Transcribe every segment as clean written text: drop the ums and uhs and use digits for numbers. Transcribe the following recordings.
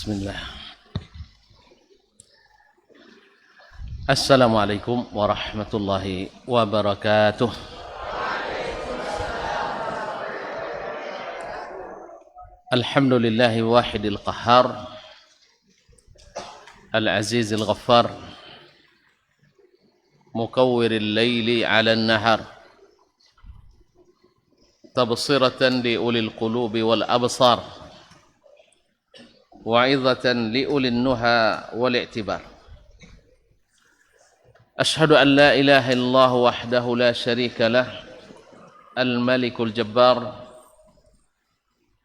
Bismillah. Assalamualaikum warahmatullahi wabarakatuh. Alhamdulillahi wahidil qahhar, al-azizil ghaffar, mukawwiril layli 'alan nahar, tabsiratan li ulil qulubi wal absar, wa'izatan li ulil nuha wal i'tibar. Ashhadu an la ilaha illallah wahdahu la syarika lah, al-malikul jabbar,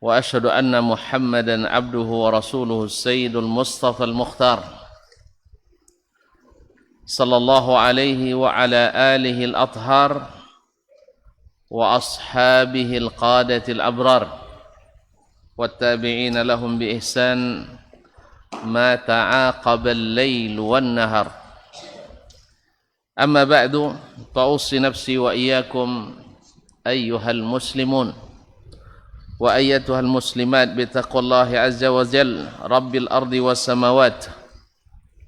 wa ashhadu anna muhammadan abduhu wa rasuluhu sayyidul mustafa al-mukhtar, sallallahu alaihi wa ala alihi al-athhar wa ashabihi al-qadati al-abrar والتابعين لهم بإحسان ما تعاقب الليل والنهار. أما بعد فأوصي نفسي وإياكم أيها المسلمون وأيتها المسلمات بتقوى الله عز وجل رب الأرض والسماوات،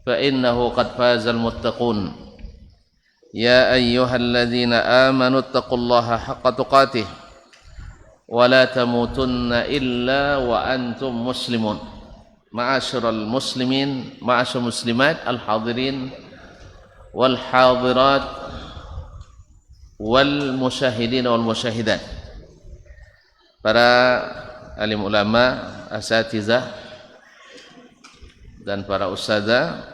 فإنه قد فاز المتقون. يا أيها الذين آمنوا اتقوا الله حق تقاته ولا تموتن إلا وأنتم مسلمون. معاشر المسلمين، معاشر المسلمات الحاضرين والحاضرات والمشاهدين والمشاهدات. Para alim ulama, asatizah dan para ustazah,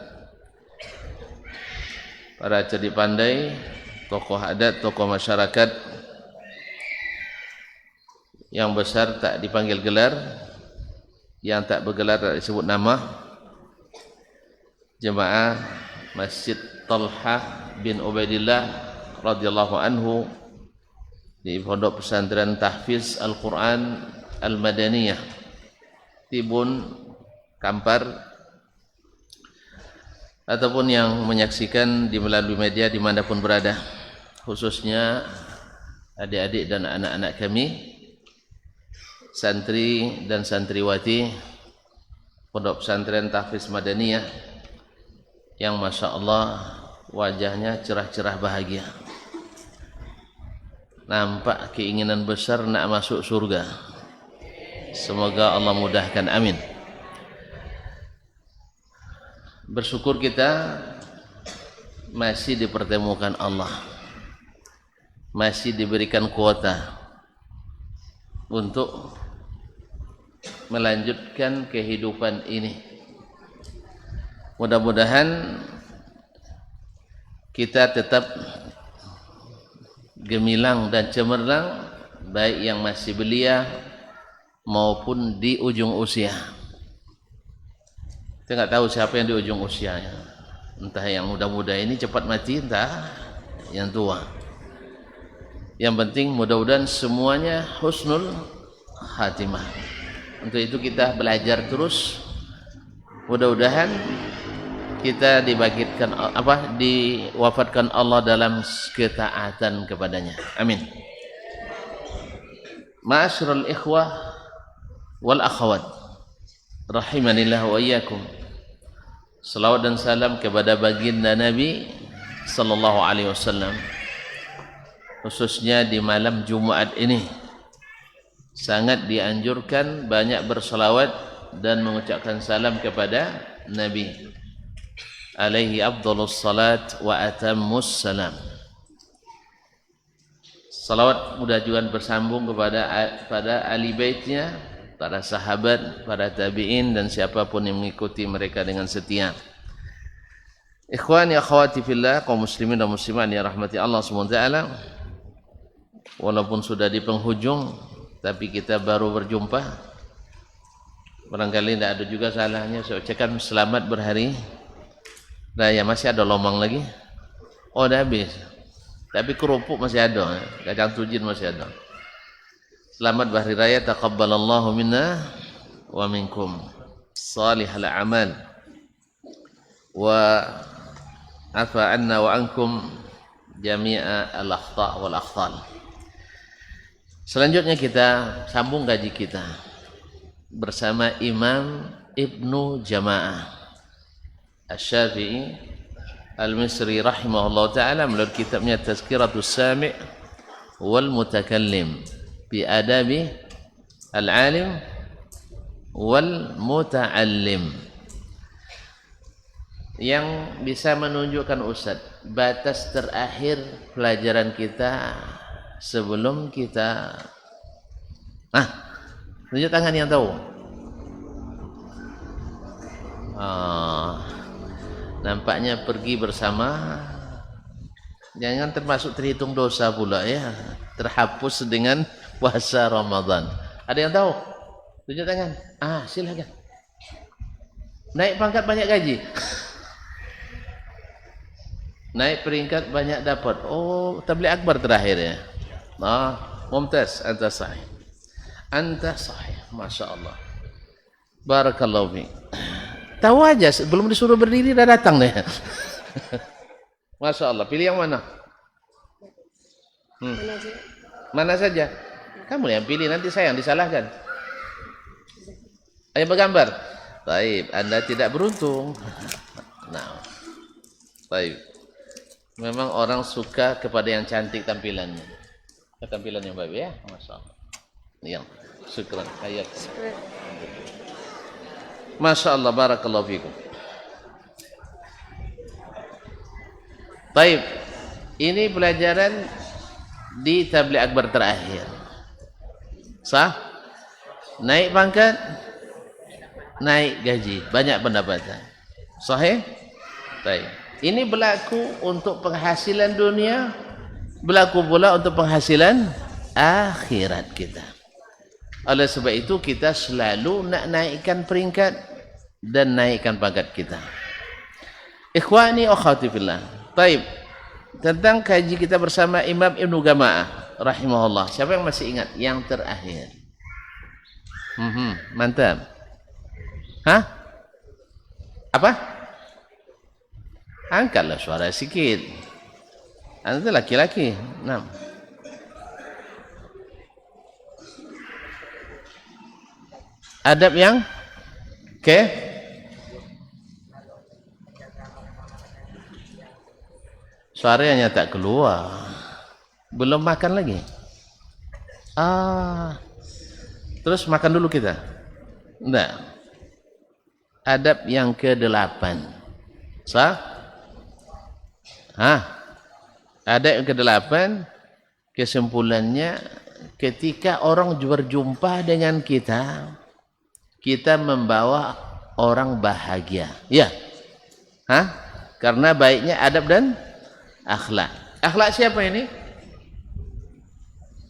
para cerdik pandai, tokoh adat, tokoh masyarakat yang besar tak dipanggil gelar, yang tak bergelar tak disebut nama, jemaah Masjid Talha bin Ubaidillah radhiyallahu anhu di Pondok Pesantren Tahfiz Al-Quran Al-Madaniyah Tibun Kampar, ataupun yang menyaksikan di melalui media dimanapun berada, khususnya adik-adik dan anak-anak kami, santri dan santriwati Pondok Pesantren Tahfiz Madaniyah yang Masya Allah wajahnya cerah-cerah bahagia, nampak keinginan besar nak masuk surga. Semoga Allah mudahkan, amin. Bersyukur kita masih dipertemukan Allah, masih diberikan kuota untuk melanjutkan kehidupan ini. Mudah-mudahan kita tetap gemilang dan cemerlang, baik yang masih belia maupun di ujung usia. Kita nggak tahu siapa yang di ujung usianya, entah yang muda-muda ini cepat mati, entah yang tua. Yang penting mudah-mudahan semuanya husnul khatimah. Untuk itu kita belajar terus. Mudah-mudahan kita diwafatkan Allah dalam ketaatan kepadanya. Amin. Ma'asyiral ikhwah wal akhwat, rahimanillah wa iyyakum. Salawat dan salam kepada baginda Nabi sallallahu alaihi wasallam, khususnya di malam Jumat ini. Sangat dianjurkan banyak bersalawat dan mengucapkan salam kepada Nabi alaihi afdhalus salat wa atammus salam. Salawat mudah juga bersambung pada ahli baitnya, para sahabat, para tabi'in dan siapapun yang mengikuti mereka dengan setia. Ikhwani akhwati fillah, kaum muslimin dan muslimat yang rahmati Allah SWT, walaupun sudah di penghujung tapi kita baru berjumpa, barangkali tidak ada juga salahnya saya ucapkan selamat berhari raya. Masih ada lomang lagi? Oh, dah habis, tapi kerupuk masih ada, kacang tujin masih ada. Selamat berhari raya, taqabbalallahu minna wa minkum salihal a'mal wa afa anna wa ankum jami'a al-akhta' wal akhtal. Selanjutnya kita sambung gaji kita bersama Imam Ibnu Jama'ah Asy-Syafi'i Al-Misri rahimahullah ta'ala melalui kitabnya Tazkiratus Sami' wal Mutakallim bi adabi al-alim wal muta'allim, yang bisa menunjukkan Ustaz batas terakhir pelajaran kita sebelum kita tunjuk tangan yang tahu. Nampaknya pergi bersama, jangan termasuk terhitung dosa pula ya, terhapus dengan puasa Ramadan. Ada yang tahu? Tunjuk tangan. Silakan. Naik pangkat banyak gaji. Naik peringkat banyak dapat. Tabligh akbar terakhir ya. Mumtaz, anta sahih. Anta sahih. Masya Allah. Barakallahu fiik. Tahu aja, belum disuruh berdiri dah datang deh. Masya Allah. Pilih yang mana? Mana saja? Kamu yang pilih, nanti saya yang disalahkan. Ayo bergambar. Baik, Anda tidak beruntung. Baik. Memang orang suka kepada yang cantik tampilannya. Tampilan yang baik ya, Masya Allah. Iya, syukran. Ayat. Masya Allah, barakallahu fikum. Baik, ini pelajaran di tabligh akbar terakhir. Sah? Naik pangkat, naik gaji, banyak pendapatan. Sahih? Baik. Ini berlaku untuk penghasilan dunia, berlaku pula untuk penghasilan akhirat kita. Oleh sebab itu kita selalu nak naikkan peringkat dan naikkan pangkat kita. Ikhwani wa akhwati fillah. Baik. Tentang kaji kita bersama Imam Ibnu Jama'ah rahimahullah. Siapa yang masih ingat yang terakhir? Mantap. Apa? Angkatlah suara sikit. Anda laki-laki. Adab yang suaranya tak keluar. Belum makan lagi. Terus makan dulu kita. Enggak. Adab yang ke-8. Sah? Adab yang ke-8, kesimpulannya ketika orang berjumpa dengan kita, kita membawa orang bahagia. Ya. Karena baiknya adab dan akhlak. Akhlak siapa ini?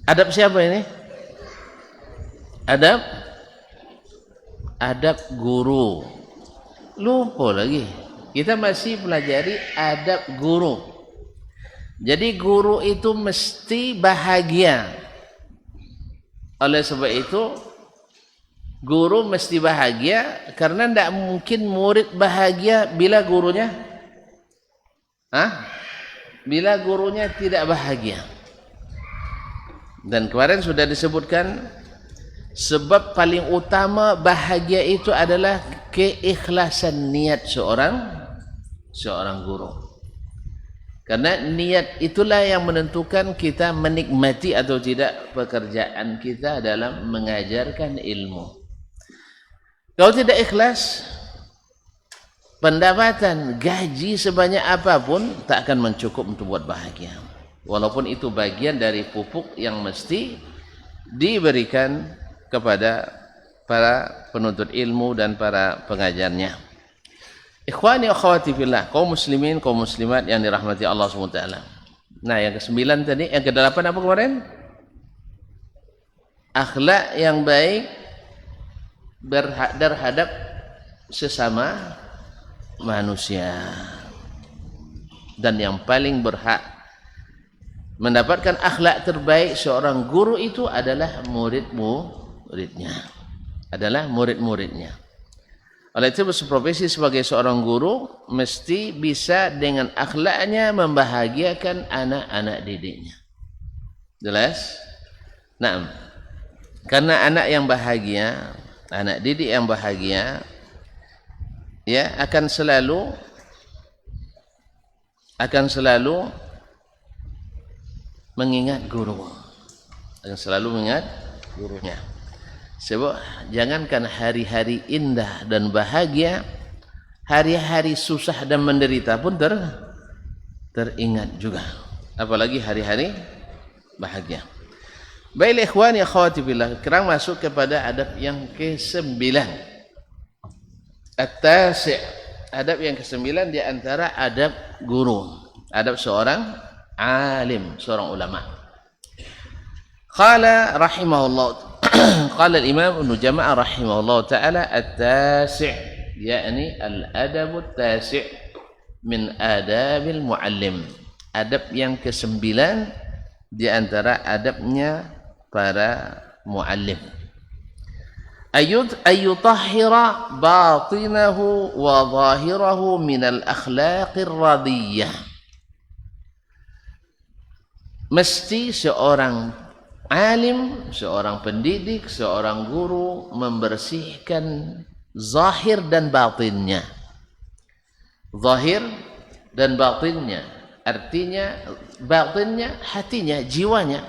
Adab siapa ini? Adab guru. Lupa lagi. Kita masih pelajari adab guru. Jadi guru itu mesti bahagia. Oleh sebab itu guru mesti bahagia, karena tidak mungkin murid bahagia bila gurunya bila gurunya tidak bahagia. Dan kemarin sudah disebutkan sebab paling utama bahagia itu adalah keikhlasan niat seorang guru. Karena niat itulah yang menentukan kita menikmati atau tidak pekerjaan kita dalam mengajarkan ilmu. Kalau tidak ikhlas, pendapatan, gaji sebanyak apapun tak akan mencukup untuk buat bahagia. Walaupun itu bagian dari pupuk yang mesti diberikan kepada para penuntut ilmu dan para pengajarnya. Ikhwani wa akhwati fillah, kaum muslimin, kaum muslimat yang dirahmati Allah SWT. Nah, yang ke-9 tadi, yang ke-8 apa kemarin? Akhlak yang baik terhadap sesama manusia. Dan yang paling berhak mendapatkan akhlak terbaik seorang guru itu adalah murid-muridnya. Oleh itu berprofesi sebagai seorang guru mesti bisa dengan akhlaknya membahagiakan anak-anak didiknya. Jelas? Nah, karena anak yang bahagia, anak didik yang bahagia, ya akan selalu mengingat guru, akan selalu mengingat gurunya. Sebab jangankan hari-hari indah dan bahagia, hari-hari susah dan menderita pun teringat juga, apalagi hari-hari bahagia. Baiklah ikhwan ya akhwati billah, sekarang masuk kepada adab yang ke-9. At-tasi', adab yang ke-9 di antara adab guru, adab seorang alim, seorang ulama. Qala rahimahullah, qala al-imam Ibnu Jama'ah rahimahullah ta'ala, at-tasi' yakni al-adab at-tasi' min adabil muallim, adab yang ke-9 di antara adabnya para muallim. Ayutahhira batinahu wa zahirahu min al-akhlaqir radiyah. Mesti seorang alim, seorang pendidik, seorang guru membersihkan zahir dan batinnya. Zahir dan batinnya, artinya batinnya hatinya, jiwanya.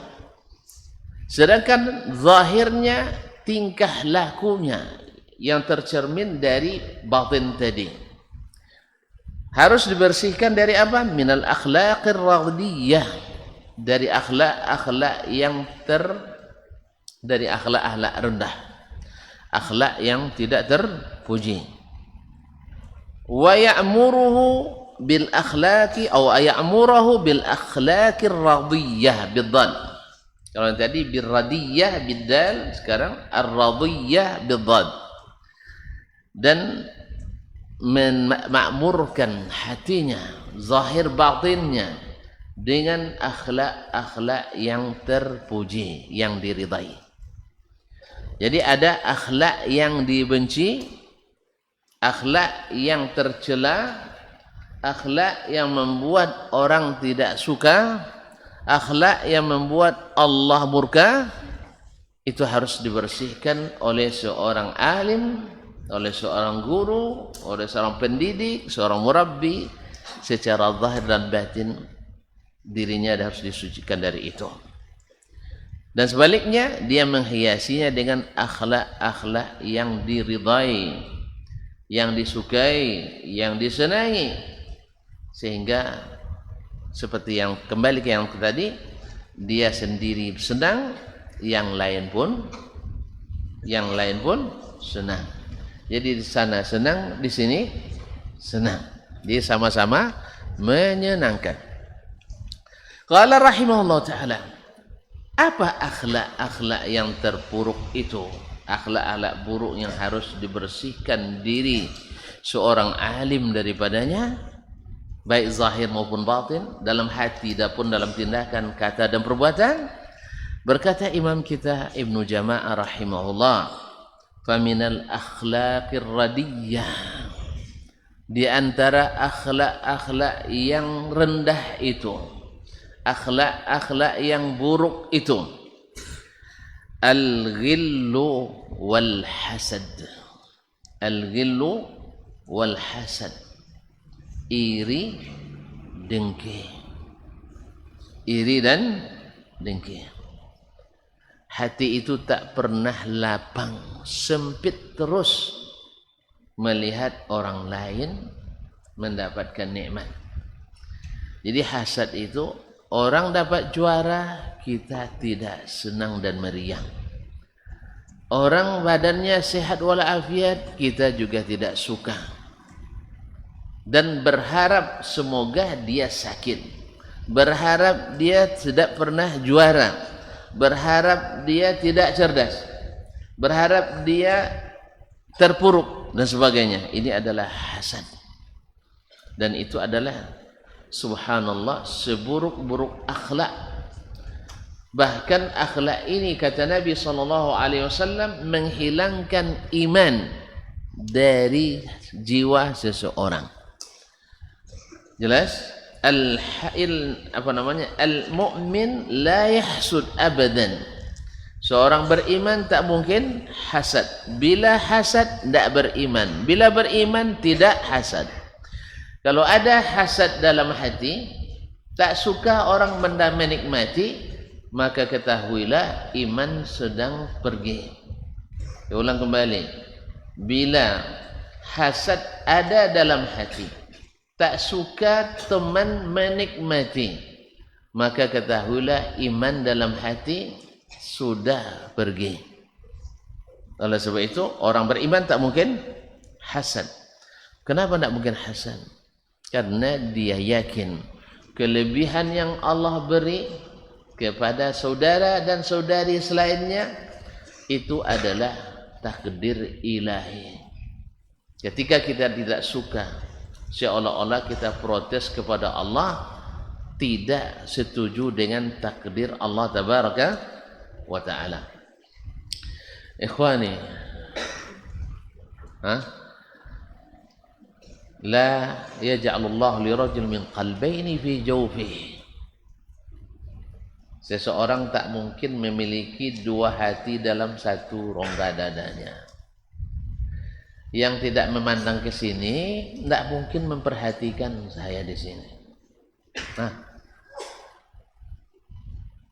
Sedangkan zahirnya tingkah lakunya yang tercermin dari batin tadi. Harus dibersihkan dari apa? Minal akhlaqir radiyah, dari akhlak-akhlak yang dari akhlak-akhlak rendah, akhlak yang tidak terpuji. Wa ya'muruhu bil akhlaqi atau ya'muruhu bil akhlaqir radiyah bidzal. Kalau tadi birradiyah biddal, sekarang ar-radiyah bidzad. Dan memakmurkan hatinya, zahir batinnya dengan akhlak-akhlak yang terpuji, yang diridai. Jadi ada akhlak yang dibenci, akhlak yang tercela, akhlak yang membuat orang tidak suka, akhlak yang membuat Allah murka. Itu harus dibersihkan oleh seorang alim, oleh seorang guru, oleh seorang pendidik, seorang murabbi, secara zahir dan batin dirinya harus disucikan dari itu. Dan sebaliknya dia menghiasinya dengan akhlak-akhlak yang diridai, yang disukai, yang disenangi, sehingga seperti yang kembali ke yang tadi, dia sendiri senang, yang lain pun senang. Jadi di sana senang, di sini senang. Dia sama-sama menyenangkan. Qala rahimahullah ta'ala, apa akhlak-akhlak yang terpuruk itu? Akhlak-akhlak buruk yang harus dibersihkan diri seorang alim daripadanya, baik zahir maupun batin, dalam hati maupun dalam tindakan, kata dan perbuatan. Berkata imam kita Ibnu Jama'ah rahimahullah, faminal akhlaqir radiyah, di antara akhlak-akhlak yang rendah itu, akhlak-akhlak yang buruk itu, al-ghillu wal hasad. Al-ghillu wal hasad, iri, dengki. Iri dan dengki. Hati itu tak pernah lapang, sempit terus melihat orang lain mendapatkan nikmat. Jadi hasad itu, orang dapat juara, kita tidak senang dan meriang. Orang badannya sehat walafiat, kita juga tidak suka. Dan berharap semoga dia sakit, berharap dia tidak pernah juara, berharap dia tidak cerdas, berharap dia terpuruk dan sebagainya. Ini adalah hasad, dan itu adalah subhanallah seburuk-buruk akhlak. Bahkan akhlak ini, kata Nabi SAW, menghilangkan iman dari jiwa seseorang. Jelas? Al-mu'min la yahsud abadan. Seorang beriman tak mungkin hasad. Bila hasad, tidak beriman. Bila beriman, tidak hasad. Kalau ada hasad dalam hati, tak suka orang benda menikmati, maka ketahuilah iman sedang pergi. Saya ulang kembali. Bila hasad ada dalam hati, tak suka teman menikmati, maka ketahuilah iman dalam hati sudah pergi. Oleh sebab itu orang beriman tak mungkin hasad. Kenapa tak mungkin hasad? Karena dia yakin kelebihan yang Allah beri kepada saudara dan saudari selainnya itu adalah takdir ilahi. Ketika kita tidak suka, seolah-olah kita protes kepada Allah, tidak setuju dengan takdir Allah tabaraka wa ta'ala. Ikhwani, la yaj'alullahu lirajul min qalbayni fi jawfihi. Seseorang tak mungkin memiliki dua hati dalam satu rongga dadanya. Yang tidak memandang ke sini tidak mungkin memperhatikan saya di sini.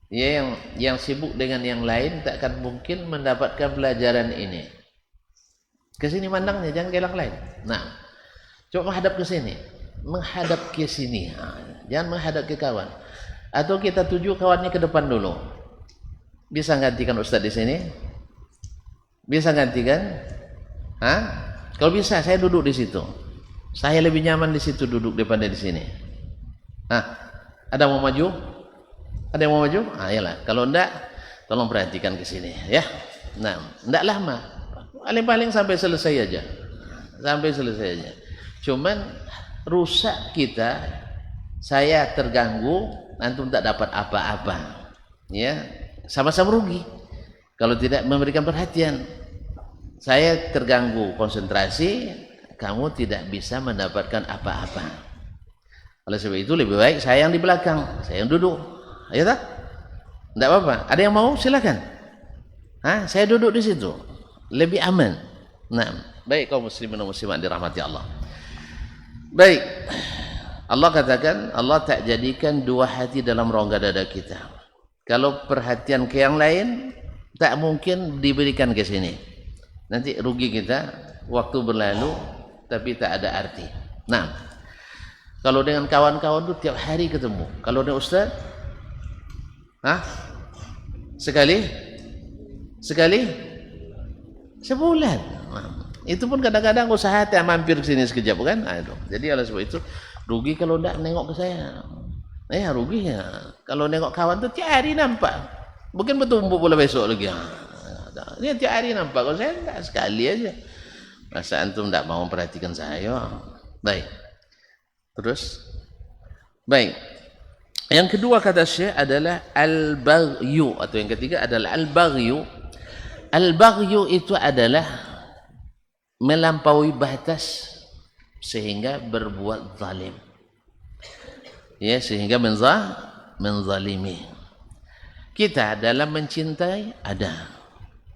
Ya, yang sibuk dengan yang lain takkan mungkin mendapatkan pelajaran ini. Ke sini mandangnya, jangan ke yang lain. Nah, coba menghadap ke sini, menghadap ke sini. Jangan menghadap ke kawan. Atau kita tuju kawannya ke depan dulu. Bisa gantikan Ustaz di sini? Bisa gantikan? Kalau bisa, saya duduk di situ. Saya lebih nyaman di situ duduk daripada di sini. Ada mau maju? Ada yang mau maju? Iyalah. Kalau enggak, tolong perhatikan ke sini, ya. Nah, enggak lama. Paling-paling sampai selesai aja. Sampai selesai aja. Cuman rusak kita, saya terganggu, antum tak dapat apa-apa. Ya, sama-sama rugi. Kalau tidak memberikan perhatian. Saya terganggu konsentrasi, kamu tidak bisa mendapatkan apa-apa. Oleh sebab itu lebih baik saya yang di belakang, saya yang duduk. Ya tak? Tidak apa-apa. Ada yang mau? Silakan. Saya duduk di situ. Lebih aman. Nah, baik kaum muslimin dan muslimat dirahmati Allah. Baik. Allah katakan, Allah tak jadikan dua hati dalam rongga dada kita. Kalau perhatian ke yang lain, tak mungkin diberikan ke sini. Nanti rugi kita, waktu berlalu, tapi tak ada arti. Nah, kalau dengan kawan-kawan itu tiap hari ketemu. Kalau dengan Ustaz, sekali sebulan. Itu pun kadang-kadang usaha hati mampir ke sini sekejap kan. Jadi oleh sebab itu rugi kalau tidak nengok ke saya. Rugi ya. Kalau nengok kawan tu tiap hari nampak. Mungkin bertumbuk pula besok lagi. Dia tiap hari nampak. Kalau saya tidak, sekali aja. Masa antum tidak mau memperhatikan saya. Baik. Terus. Baik. Yang kedua kata Syekh adalah al-baghyu, atau yang ketiga adalah al-baghyu. Al-baghyu itu adalah melampaui batas sehingga berbuat zalim. Ya, sehingga menzalimi. Kita dalam mencintai ada,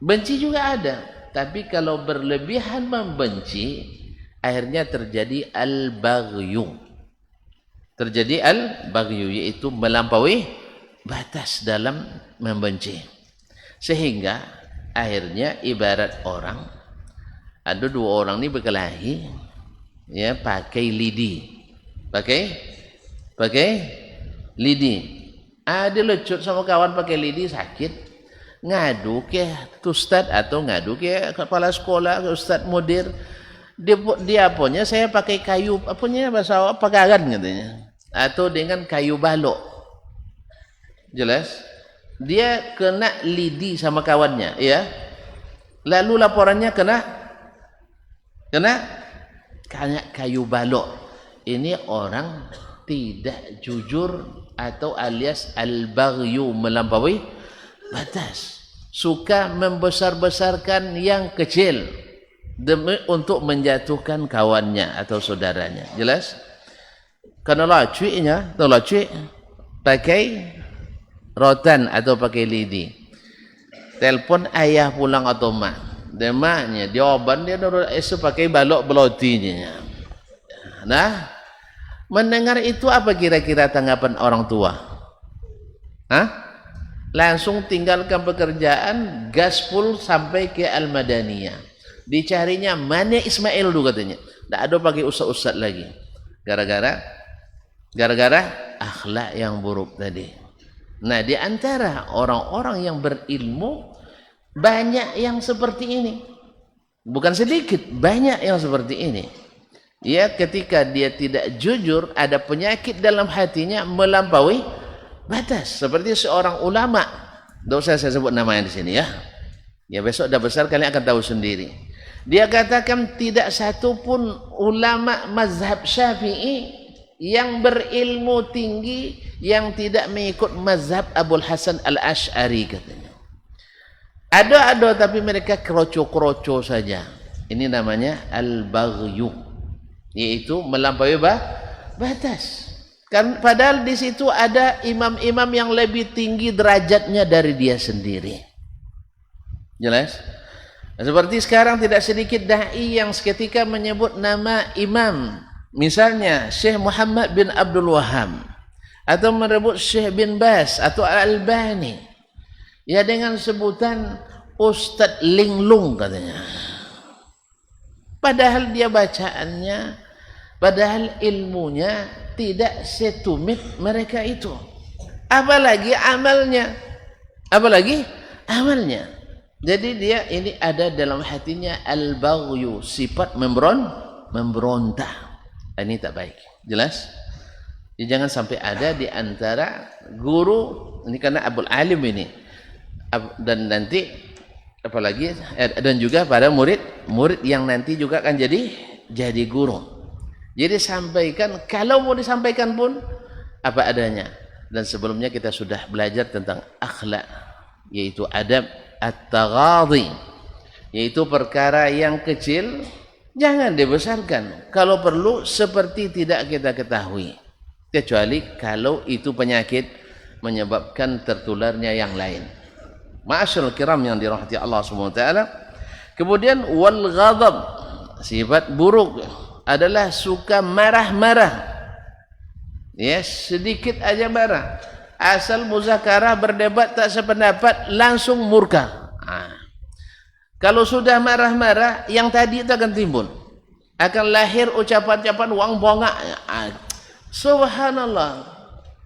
benci juga ada. Tapi kalau berlebihan membenci, akhirnya terjadi al-baghyu. Terjadi al-baghyu, yaitu melampaui batas dalam membenci. Sehingga akhirnya ibarat orang, ada dua orang ini berkelahi, ya, pakai lidi. Pakai lidi. Dia lecut sama kawan pakai lidi, sakit. Ngadu ke ustaz atau ngadu ke kepala sekolah, ke ustaz mudir. Dia apanya, saya pakai kayu, apanya bahasa pagaran katanya, atau dengan kayu balok. Jelas? Dia kena lidi sama kawannya, ya. Lalu laporannya kena kayu balok. Ini orang tidak jujur atau alias al-baghyu, melampaui batas. Suka membesar-besarkan yang kecil demi untuk menjatuhkan kawannya atau saudaranya. Jelas? Karena lacuinya, atau lacui pakai rotan atau pakai lidi. telepon ayah pulang atau mak. Demaknya jawaban dia nurut esok pakai balok belotinya. Nah, mendengar itu apa kira-kira tanggapan orang tua? Hah? Langsung tinggalkan pekerjaan, gaspol sampai ke Al-Madaniyah. Dicarinya mana Ismail dulu katanya. Tak ada pakai ustaz-ustaz lagi. Gara-gara akhlak yang buruk tadi. Nah, di antara orang-orang yang berilmu banyak yang seperti ini. Bukan sedikit, banyak yang seperti ini. Ya, ketika dia tidak jujur, ada penyakit dalam hatinya melampaui batas. Seperti seorang ulama, tidak usah saya sebut namanya di sini ya. Ya besok dah besar kalian akan tahu sendiri. Dia katakan tidak satu pun ulama mazhab Syafi'i yang berilmu tinggi yang tidak mengikut mazhab Abul Hasan Al-Asy'ari katanya. Ada tapi mereka kroco-kroco saja. Ini namanya al-baghyu, yaitu melampaui batas. Kan padahal di situ ada imam-imam yang lebih tinggi derajatnya dari dia sendiri. Jelas? Seperti sekarang tidak sedikit dai yang seketika menyebut nama imam, misalnya Syekh Muhammad bin Abdul Wahhab, atau merebut Syekh bin Bas atau Al-Albani, ya dengan sebutan Ustadz Linglung katanya. Padahal dia bacaannya, padahal ilmunya tidak setumit mereka itu. Apalagi amalnya. Jadi dia ini ada dalam hatinya al-baghyu, sifat memberontak. Ini tak baik. Jelas? Jadi jangan sampai ada di antara guru, ini karena Abul Alim ini, dan nanti apalagi dan juga pada murid yang nanti juga akan jadi guru. Jadi sampaikan, kalau mau disampaikan pun apa adanya. Dan sebelumnya kita sudah belajar tentang akhlak, yaitu adab at-taghadhi, yaitu perkara yang kecil jangan dibesarkan. Kalau perlu seperti tidak kita ketahui, kecuali kalau itu penyakit menyebabkan tertularnya yang lain. Ma'asyiral kiram yang dirahmati Allah Subhanahu wa taala. Kemudian wal ghadab, sifat buruk adalah suka marah-marah. Ya, sedikit aja marah. Asal muzakarah berdebat tak sependapat langsung murka. Kalau sudah marah-marah, yang tadi itu akan timbul. Akan lahir ucapan-ucapan wang bongak. Subhanallah.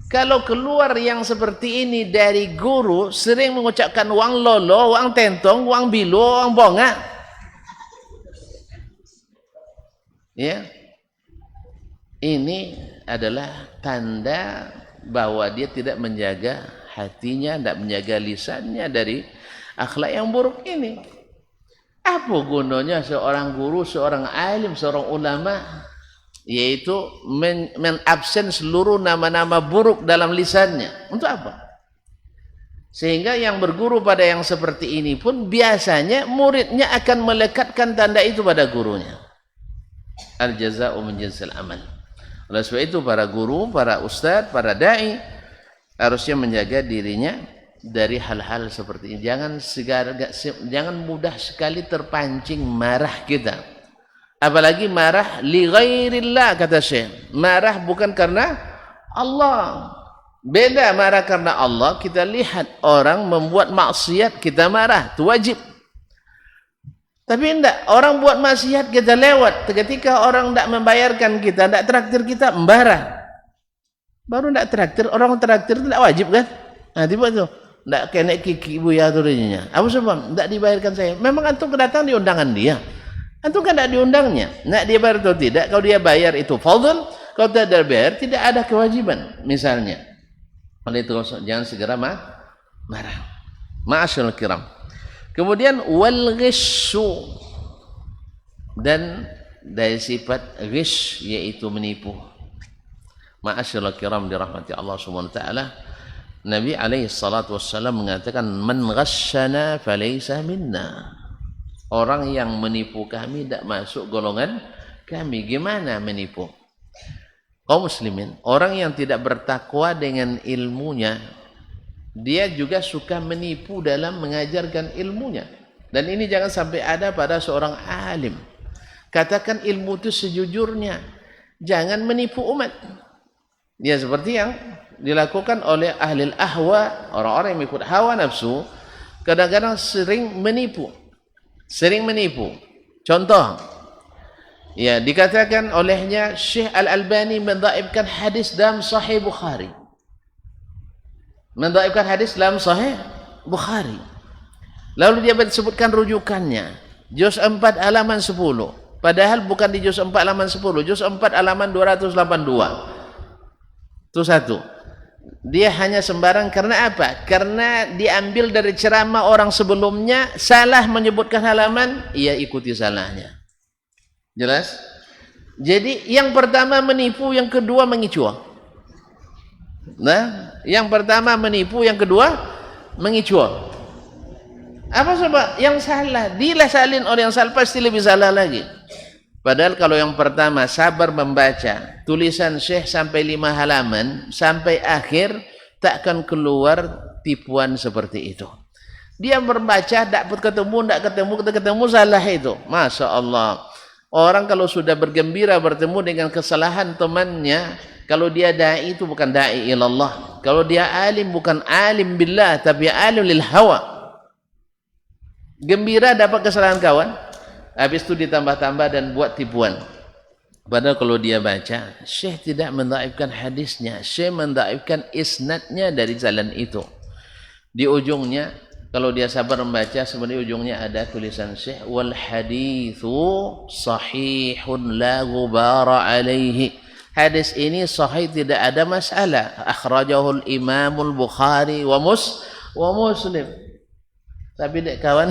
Kalau keluar yang seperti ini dari guru, sering mengucapkan wang lolo, wang tentong, wang bilo, wang bongak. Ya. Ini adalah tanda bahwa dia tidak menjaga hatinya, tidak menjaga lisannya dari akhlak yang buruk ini. Apa gunanya seorang guru, seorang alim, seorang ulama, yaitu menabsen seluruh nama-nama buruk dalam lisannya? Untuk apa? Sehingga yang berguru pada yang seperti ini pun biasanya muridnya akan melekatkan tanda itu pada gurunya. Al-jaza'u min jinsil amal. Oleh sebab itu para guru, para ustadz, para da'i harusnya menjaga dirinya dari hal-hal seperti ini. Jangan mudah sekali terpancing marah kita. Apalagi marah li ghairillah, kata Syekh. Marah bukan karena Allah. Beda marah karena Allah. Kita lihat orang membuat maksiat, kita marah, itu wajib. Tapi tidak, orang buat maksiat kita lewat. Ketika orang tidak membayarkan kita, tidak traktir kita, marah. Baru tidak traktir, orang traktir tidak wajib kan? Nah, tiba itu tidak kena kiki ibu ya turunnya. Apa sebab? Tidak dibayarkan saya. Memang antum kedatang di undangan dia. Antum kan tidak diundangnya. Tidak dia bayar atau tidak? Kalau dia bayar itu fadl, kalau tidak bayar tidak ada kewajiban. Misalnya, oleh itu jangan segera marah. Ma'asyiral kiram. Kemudian wal ghissu, dan dari sifat ghish yaitu menipu. Ma'asyiral kiram dirahmati Allah Subhanahu wa taala, Nabi alaihi salatu wassalam mengatakan man ghasyana falaysa minna. Orang yang menipu kami tidak masuk golongan kami. Gimana menipu? Kaum muslimin, orang yang tidak bertakwa dengan ilmunya, dia juga suka menipu dalam mengajarkan ilmunya. Dan ini jangan sampai ada pada seorang alim. Katakan ilmu itu sejujurnya, jangan menipu umat. Ya seperti yang dilakukan oleh ahli ahwa, orang-orang yang mengikut hawa nafsu, kadang-kadang sering menipu. Contoh, ya dikatakan olehnya Syekh Al-Albani mendhaifkan hadis dalam Sahih Bukhari. Lalu dia sebutkan rujukannya, juz 4 halaman 10. Padahal bukan di juz 4 halaman 10, juz 4 halaman 282. Itu satu. Dia hanya sembarang karena apa? Karena diambil dari ceramah orang sebelumnya, salah menyebutkan halaman, ia ikuti salahnya. Jelas? Jadi yang pertama menipu, yang kedua mengicuah. Nah, yang pertama menipu, yang kedua mengicuah. Apa sebab? Yang salah dilasalin oleh yang salah pasti lebih salah lagi. Padahal kalau yang pertama sabar membaca tulisan Syekh sampai 5 halaman sampai akhir, tak akan keluar tipuan seperti itu. Dia membaca tak ketemu salah itu. Masya Allah. Orang kalau sudah bergembira bertemu dengan kesalahan temannya, kalau dia da'i itu bukan da'i ilallah. Kalau dia alim bukan alim billah, tapi alim lil hawa. Gembira dapat kesalahan kawan, habis itu ditambah-tambah dan buat tipuan. Padahal kalau dia baca, Syekh tidak mendhaifkan hadisnya, Syekh mendhaifkan isnadnya dari jalan itu. Di ujungnya, kalau dia sabar membaca, sebenarnya ujungnya ada tulisan Syekh, wal hadithu sahihun la ghubara alaihi. Hadis ini sahih, tidak ada masalah. Akhrajahul Imamul Bukhari wa Muslim. Tapi dek kawan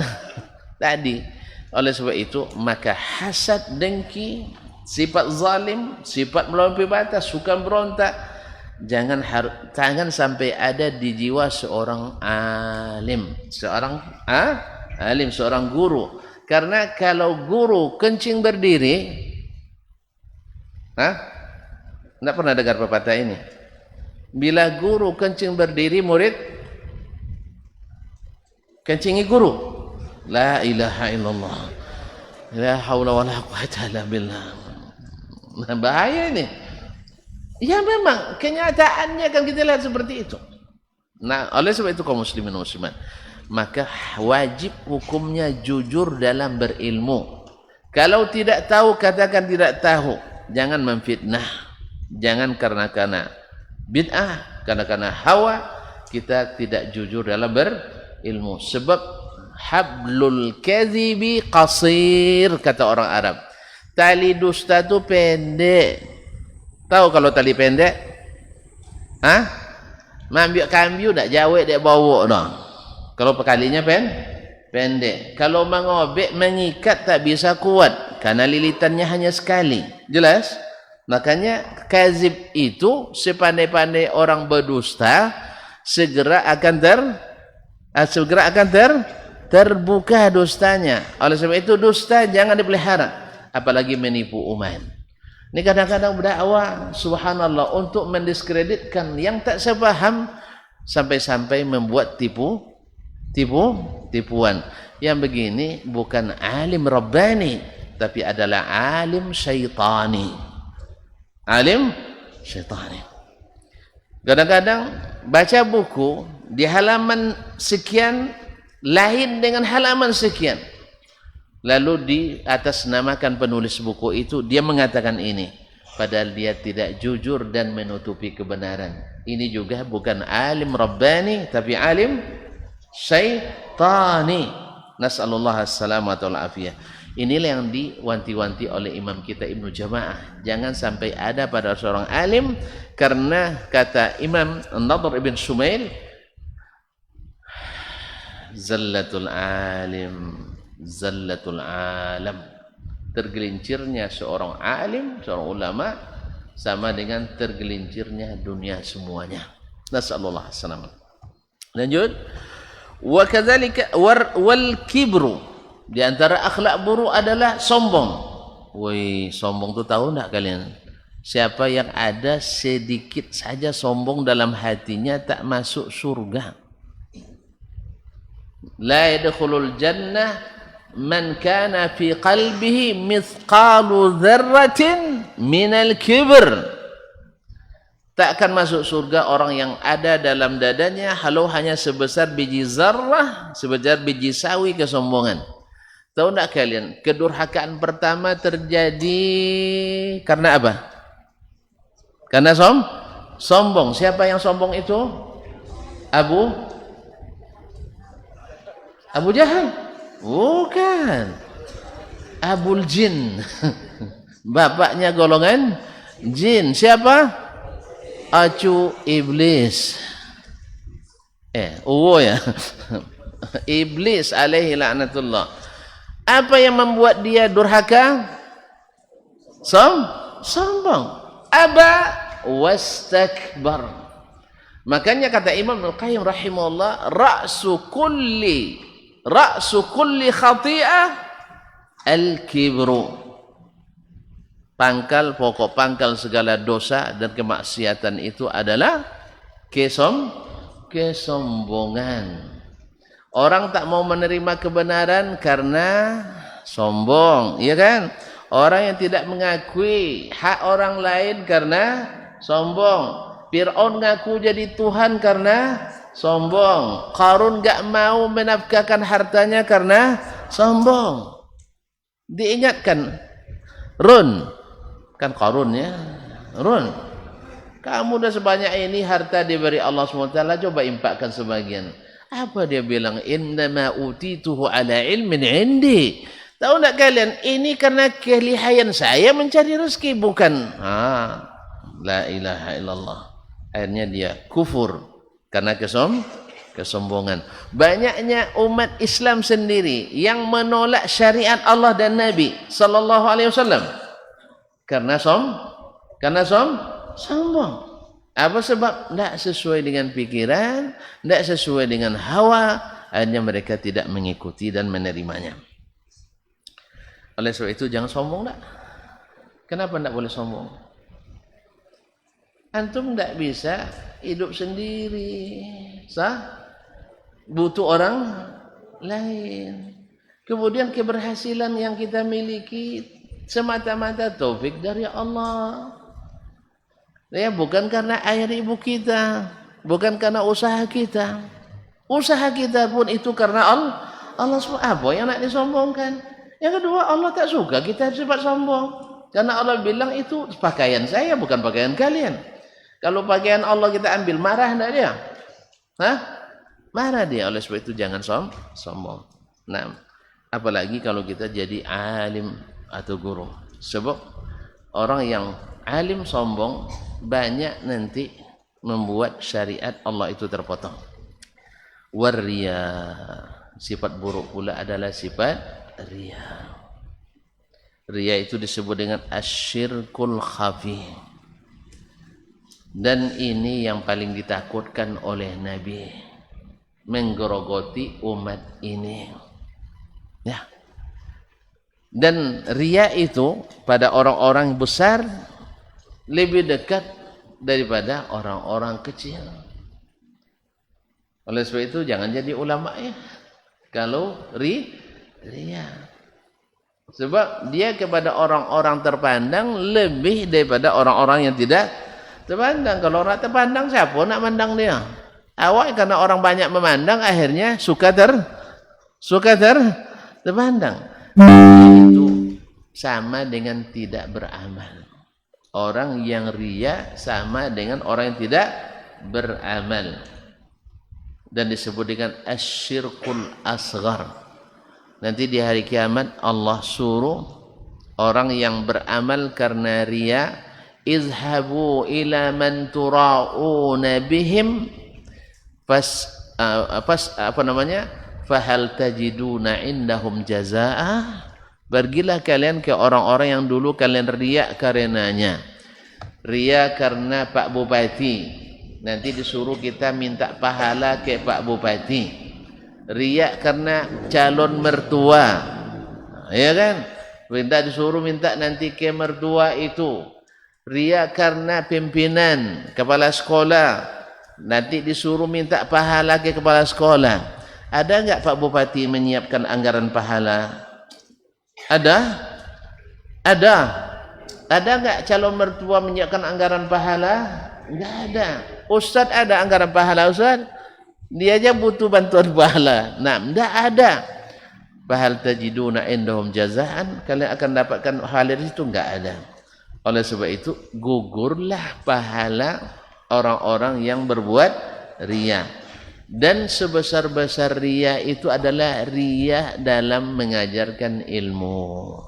tadi, oleh sebab itu maka hasad, dengki, sifat zalim, sifat melampaui batas, suka berontak, jangan sampai ada di jiwa seorang alim, seorang guru. Karena kalau guru kencing berdiri, enggak pernah dengar pepatah ini? Bila guru kencing berdiri, murid kencingi guru. La ilaha illallah. La haula wala quwwata illa billah. Nah, bahaya ini. Ya memang kenyataannya kan kita lihat seperti itu. Nah, oleh sebab itu kaum muslimin dan muslimat, maka wajib hukumnya jujur dalam berilmu. Kalau tidak tahu katakan tidak tahu. Jangan memfitnah. Jangan karena bid'ah, karena hawa kita tidak jujur dalam berilmu. Sebab hablul kadhibi qasir, kata orang Arab. Tali dusta itu pendek. Tahu kalau tali pendek? Ambil kambiu tak jawab dia bawa dah. Kalau pekalinya pendek. Kalau mengobek mengikat tak bisa kuat karena lilitannya hanya sekali. Jelas? Makanya kazib itu sepandai-pandai orang berdusta segera akan terbuka dustanya. Oleh sebab itu dusta jangan dipelihara, apalagi menipu umat. Ini kadang-kadang berdakwah subhanallah untuk mendiskreditkan yang tak sepaham, sampai-sampai membuat tipuan. Yang begini bukan alim rabbani, tapi adalah alim syaitani. Kadang-kadang baca buku di halaman sekian lain dengan halaman sekian, lalu di atas namakan penulis buku itu dia mengatakan ini, padahal dia tidak jujur dan menutupi kebenaran. Ini juga bukan alim rabbani, tapi alim syaitani. Nas'alullah as-salamata wal afiyah. Inilah yang diwanti-wanti oleh imam kita Ibnu Jama'ah. Jangan sampai ada pada seorang alim, karena kata Imam An-Nadhr ibn Shumail, zallatul alam, tergelincirnya seorang alim, seorang ulama sama dengan tergelincirnya dunia semuanya. Nasallallahu alaihi wasallam. Lanjut, wa kadzalika wal kibru, di antara akhlak buruk adalah sombong. Woi, sombong tu tahu enggak kalian? Siapa yang ada sedikit saja sombong dalam hatinya tak masuk surga. La yadkhulul jannah man kana fi qalbihi mithqalu dzarratin minal kibr. Tak akan masuk surga orang yang ada dalam dadanya halau hanya sebesar biji zarrah, sebesar biji sawi kesombongan. Tahu tak kalian, kedurhakaan pertama terjadi karena apa? Karena sombong. Siapa yang sombong itu? Abu Jahal. Bukan. Abul Jin. Bapaknya golongan jin. Siapa? Acu iblis. Ya. Iblis alaihi la'natullah. Apa yang membuat dia durhaka? Sombong. Aba wastakbar. Makanya kata Imam Al-Qayyim rahimahullah, ra'su kulli khati'ah al-kibru. Pokok pangkal segala dosa dan kemaksiatan itu adalah kesombongan. Orang tak mau menerima kebenaran karena sombong, ya kan? Orang yang tidak mengakui hak orang lain karena sombong. Fir'aun ngaku jadi Tuhan karena sombong. Qarun gak mau menafkahkan hartanya karena sombong. Diingatkan, Run, kan Qarun ya, Run, kamu udah sebanyak ini harta diberi Allah SWT, coba infakkan sebagian. Apa dia bilang? Innama utituhu ala ilmin indi. Tahu tak kalian, ini karena kelihayan saya mencari rezeki, bukan. La ilaha illallah. Akhirnya dia kufur karena kesombongan. Banyaknya umat Islam sendiri yang menolak syariat Allah dan Nabi sallallahu alaihi wasallam karena sombong. Apa sebab? Tidak sesuai dengan pikiran, tidak sesuai dengan hawa, akhirnya mereka tidak mengikuti dan menerimanya. Oleh sebab itu jangan sombong tak? Kenapa tidak boleh sombong? Antum tidak bisa hidup sendiri, butuh orang lain. Kemudian keberhasilan yang kita miliki semata-mata taufik dari Allah. Ya, bukan karena air ibu kita, bukan karena usaha kita. Usaha kita pun itu karena Allah SWT. Apa yang nak disombongkan? Yang kedua, Allah tak suka kita sifat sombong. Karena Allah bilang itu pakaian saya, bukan pakaian kalian. Kalau pakaian Allah kita ambil, marah enggak dia? Marah dia. Oleh sebab itu jangan sombong. Nah, apalagi kalau kita jadi alim atau guru. Sebab orang yang alim sombong banyak nanti membuat syariat Allah itu terpotong. Warriya, sifat buruk pula adalah sifat riya. Riya itu disebut dengan asyirkul khafi. Dan ini yang paling ditakutkan oleh Nabi, menggerogoti umat ini. Ya. Dan riya itu pada orang-orang besar lebih dekat daripada orang-orang kecil. Oleh sebab itu jangan jadi ulama ya kalau riya. Sebab dia kepada orang-orang terpandang lebih daripada orang-orang yang tidak terpandang. Kalau orang terpandang, siapa nak mandang dia? Awak karena orang banyak memandang akhirnya suka terpandang. Itu sama dengan tidak beramal. Orang yang riya sama dengan orang yang tidak beramal. Dan disebut dengan asyirkul asghar. Nanti di hari kiamat Allah suruh orang yang beramal karena riya, izhabu ila man tura'una bihim fahal tajiduna indahum jazaa. Pergilah kalian ke orang-orang yang dulu kalian riya karenanya. Riya karena Pak Bupati, nanti disuruh kita minta pahala ke Pak Bupati. Riya karena calon mertua, ya kan? Minta disuruh minta nanti ke mertua itu. Riya karena pimpinan kepala sekolah, nanti disuruh minta pahala ke kepala sekolah. Ada enggak Pak Bupati menyiapkan anggaran pahala? Ada? Ada. Ada enggak calon mertua menyiapkan anggaran pahala? Enggak ada. Ustaz ada anggaran pahala Ustaz? Dia aja butuh bantuan pahala. Nah, enggak ada. Fahal tajiduna indahum jazaan, kalian akan dapatkan hal itu enggak ada. Oleh sebab itu gugurlah pahala orang-orang yang berbuat riya. Dan sebesar-besar riya itu adalah riya dalam mengajarkan ilmu.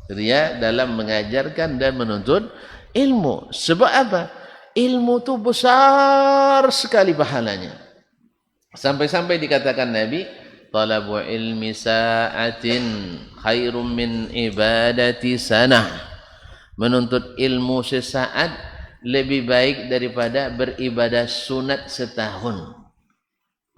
Riya dalam mengajarkan dan menuntut ilmu. Sebab apa? Ilmu itu besar sekali pahalanya. Sampai-sampai dikatakan Nabi, talabu ilmi sa'atin khairum min ibadati sanah. Menuntut ilmu sesaat lebih baik daripada beribadah sunat setahun.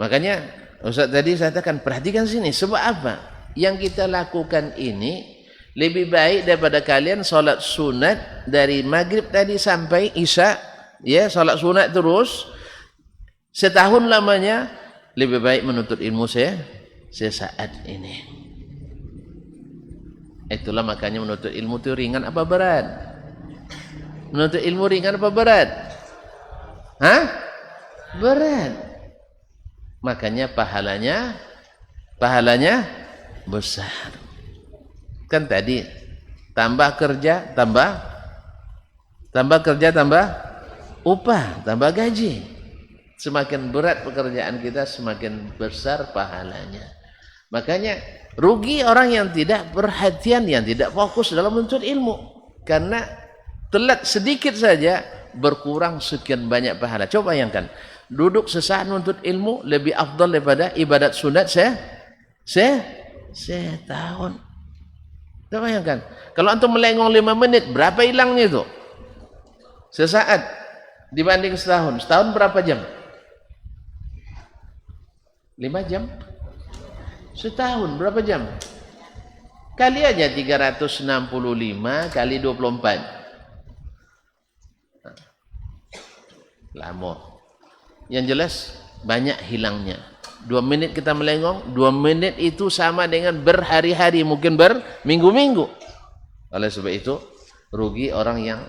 Makanya Ustaz tadi saya katakan, perhatikan sini, sebab apa? Yang kita lakukan ini lebih baik daripada kalian solat sunat dari maghrib tadi sampai isya, ya, solat sunat terus setahun lamanya, lebih baik menuntut ilmu sesaat ini. Itulah makanya menuntut ilmu itu ringan apa berat? Menuntut ilmu ringan apa berat? Hah? Berat. Makanya pahalanya besar. Kan tadi tambah kerja tambah kerja tambah upah, tambah gaji. Semakin berat pekerjaan kita, semakin besar pahalanya. Makanya rugi orang yang tidak perhatian, yang tidak fokus dalam menuntut ilmu. Karena telat sedikit saja berkurang sekian banyak pahala. Coba bayangkan, duduk sesaat menuntut ilmu lebih afdal daripada ibadat sunat setahun. Coba bayangkan, kalau antum melengong 5 menit, berapa hilangnya itu? Sesaat dibanding setahun. Setahun berapa jam? 5 jam. Setahun berapa jam? Kali aja 365 kali 24. Lama. Yang jelas banyak hilangnya. 2 menit kita melengong, 2 menit itu sama dengan berhari-hari, mungkin berminggu-minggu. Oleh sebab itu rugi orang yang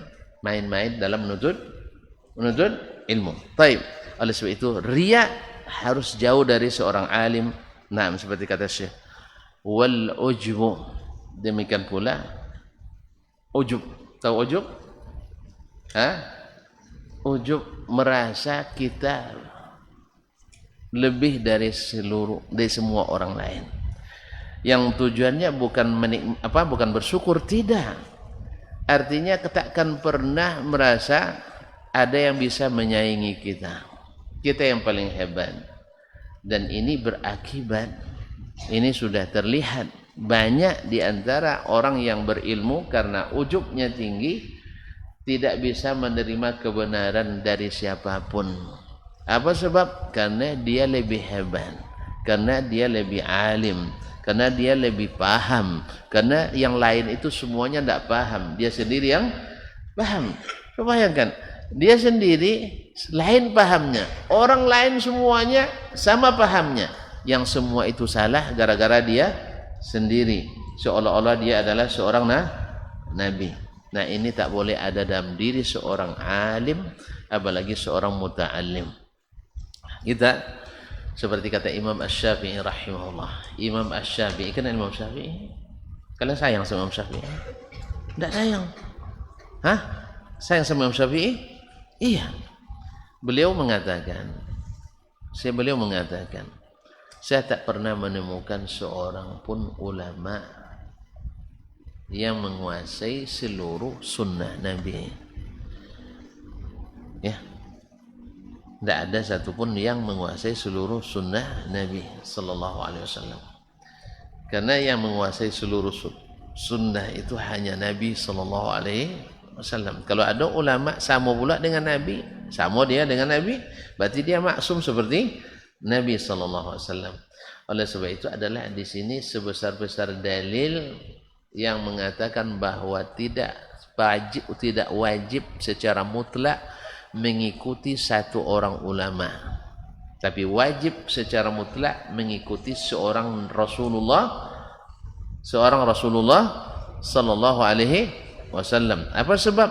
main-main dalam menuntut ilmu. Baik. Oleh sebab itu riya harus jauh dari seorang alim. Nah, seperti kata Syekh, wal ujbu, demikian pula ujub. Tahu ujub? Ujub merasa kita lebih dari semua orang lain. Yang tujuannya bukan bersyukur, tidak. Artinya kita takkan pernah merasa ada yang bisa menyaingi kita. Kita yang paling hebat. Dan ini berakibat, ini sudah terlihat banyak di antara orang yang berilmu karena ujubnya tinggi, tidak bisa menerima kebenaran dari siapapun. Apa sebab? Karena dia lebih hebat, karena dia lebih alim, karena dia lebih paham, karena yang lain itu semuanya tidak paham, dia sendiri yang paham. Bayangkan, dia sendiri lain pahamnya, orang lain semuanya sama pahamnya, yang semua itu salah gara-gara dia sendiri, seolah-olah dia adalah seorang nabi. Nah, ini tak boleh ada dalam diri seorang alim, apalagi seorang muta'alim. Kita seperti kata Imam Asy-Syafi'i rahimahullah. Imam Asy-Syafi'i, kenal Imam Syafi'i? Kalian sayang sama Imam Syafi'i? Tidak sayang. Hah? Sayang sama Imam Syafi'i? Iya. Beliau mengatakan, saya tak pernah menemukan seorang pun ulama yang menguasai seluruh sunnah Nabi. Ya, tidak ada satupun yang menguasai seluruh sunnah Nabi Sallallahu Alaihi Wasallam. Karena yang menguasai seluruh sunnah itu hanya Nabi Sallallahu Alaihi Wasallam. Kalau ada ulama sama pula dengan Nabi, sama dia dengan Nabi, berarti dia maksum seperti Nabi Sallallahu Alaihi Wasallam. Oleh sebab itu adalah di sini sebesar-besar dalil yang mengatakan bahwa tidak wajib secara mutlak mengikuti satu orang ulama. tapi wajib secara mutlak mengikuti seorang Rasulullah sallallahu alaihi wasallam. Apa sebab?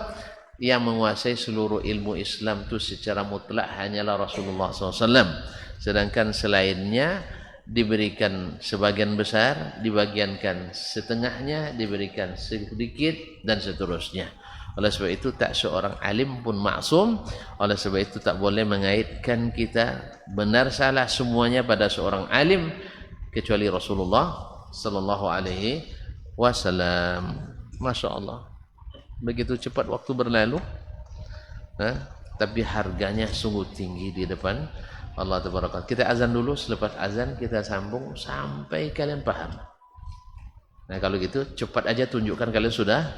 Yang menguasai seluruh ilmu Islam itu secara mutlak hanyalah Rasulullah SAW, sedangkan selainnya diberikan sebagian besar, dibagiankan setengahnya, diberikan sedikit, dan seterusnya. Oleh sebab itu tak seorang alim pun maksum. Oleh sebab itu tak boleh mengaitkan kita benar salah semuanya pada seorang alim kecuali Rasulullah sallallahu alaihi wasallam. Masya Allah, begitu cepat waktu berlalu, tapi harganya sungguh tinggi di depan Allah Taala. Kita azan dulu, selepas azan kita sambung sampai kalian paham. Nah kalau gitu cepat aja tunjukkan kalian sudah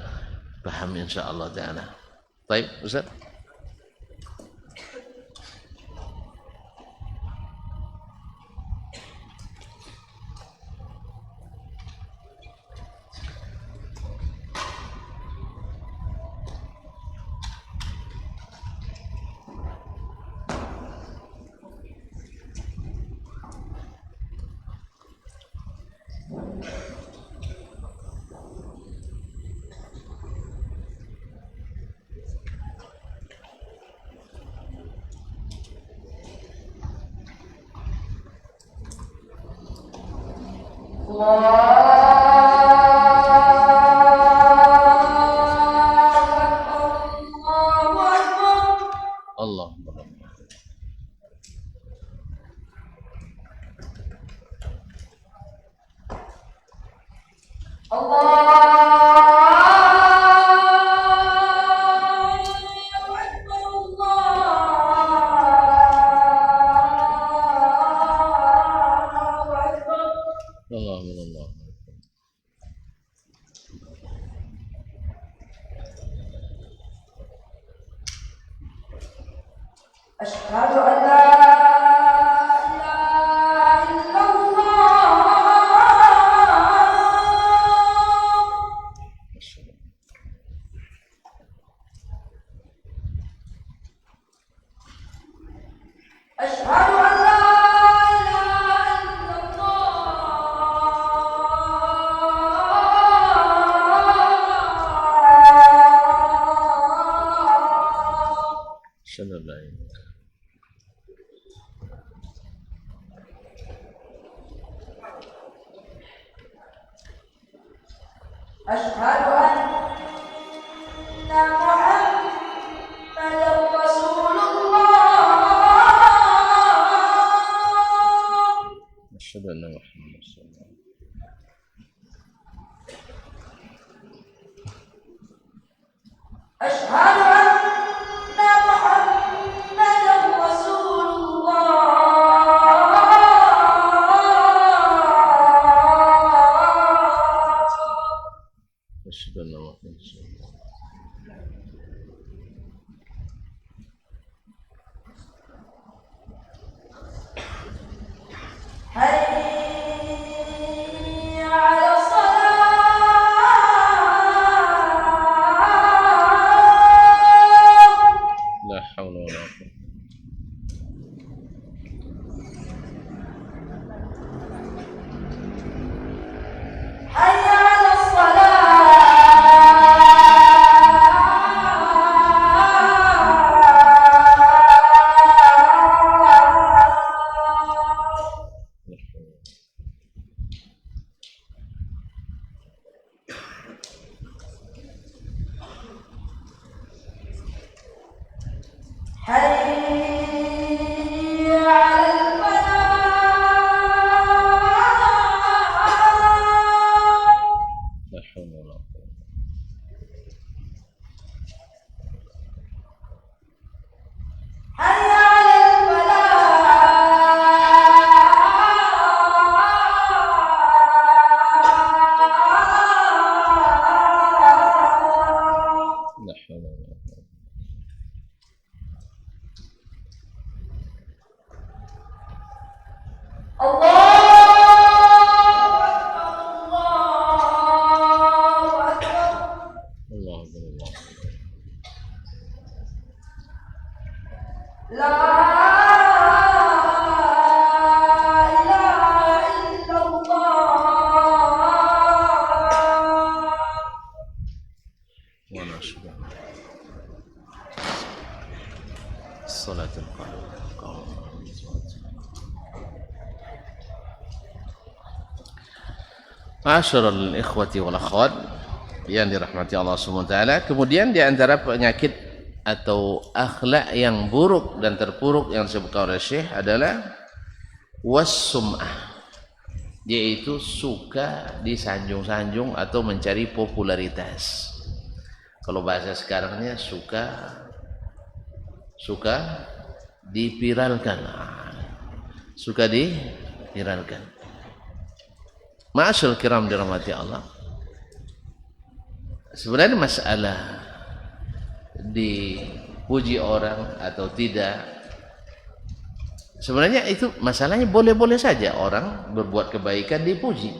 paham insyaallah taala. Baik, Ustaz. Allah Asyhadu an la ilaha illallah. Asyhadu an la Asyhadu anna Muhammadar Rasulullah. Asyhadu anna Muhammadar Rasulullah. Asyhadu anna Muhammadar Rasulullah. Asyhadu anna Muhammadar Rasulullah. Hayya 'alas salah. La haula wala quwwata. Hayya 'alas salah. Hayya 'alal falah. La haula wala quwwata. Hayya 'alal falah. La haula wala quwwata. Allahu Akbar. Allahu Akbar. La salatul qa'im. Ma'asyiral ikhwati wal akhwat yang dirahmati Allah Subhanahu wa taala, kemudian di antara penyakit atau akhlak yang buruk dan terpuruk yang disebutkan oleh Syekh adalah was-sum'ah, yaitu suka disanjung-sanjung atau mencari popularitas. Kalau bahasa sekarangnya suka dipiralkan. Suka dipiralkan. Ma'asyal kiram dirahmati Allah. Sebenarnya masalah dipuji orang atau tidak, sebenarnya itu masalahnya boleh-boleh saja orang berbuat kebaikan dipuji.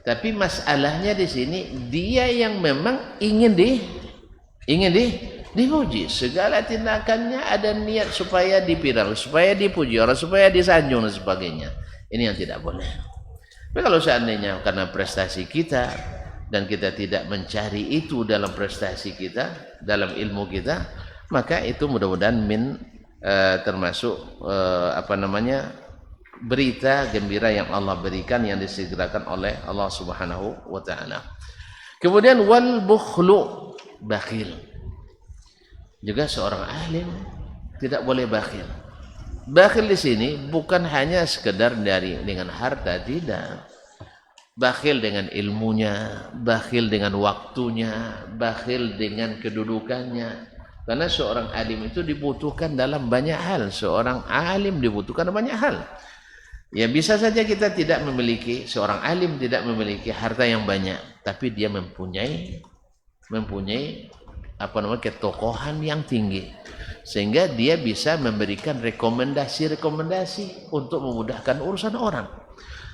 Tapi masalahnya di sini dia yang memang ingin dipuji. Segala tindakannya ada niat supaya dipiral, supaya dipuji orang, supaya disanjung dan sebagainya. Ini yang tidak boleh. Tapi kalau seandainya karena prestasi kita dan kita tidak mencari itu dalam prestasi kita, dalam ilmu kita, maka itu mudah-mudahan termasuk berita gembira yang Allah berikan, yang disegerakan oleh Allah Subhanahu wa taala. Kemudian wal bukhlu, bakhil. Juga seorang alim tidak boleh bakhil. Bakhil di sini bukan hanya sekedar dengan harta, tidak. Bakhil dengan ilmunya, bakhil dengan waktunya, bakhil dengan kedudukannya. Karena seorang alim itu dibutuhkan dalam banyak hal. Seorang alim dibutuhkan dalam banyak hal. Ya bisa saja kita tidak memiliki, seorang alim tidak memiliki harta yang banyak, tapi dia mempunyai ketokohan yang tinggi, sehingga dia bisa memberikan rekomendasi untuk memudahkan urusan orang,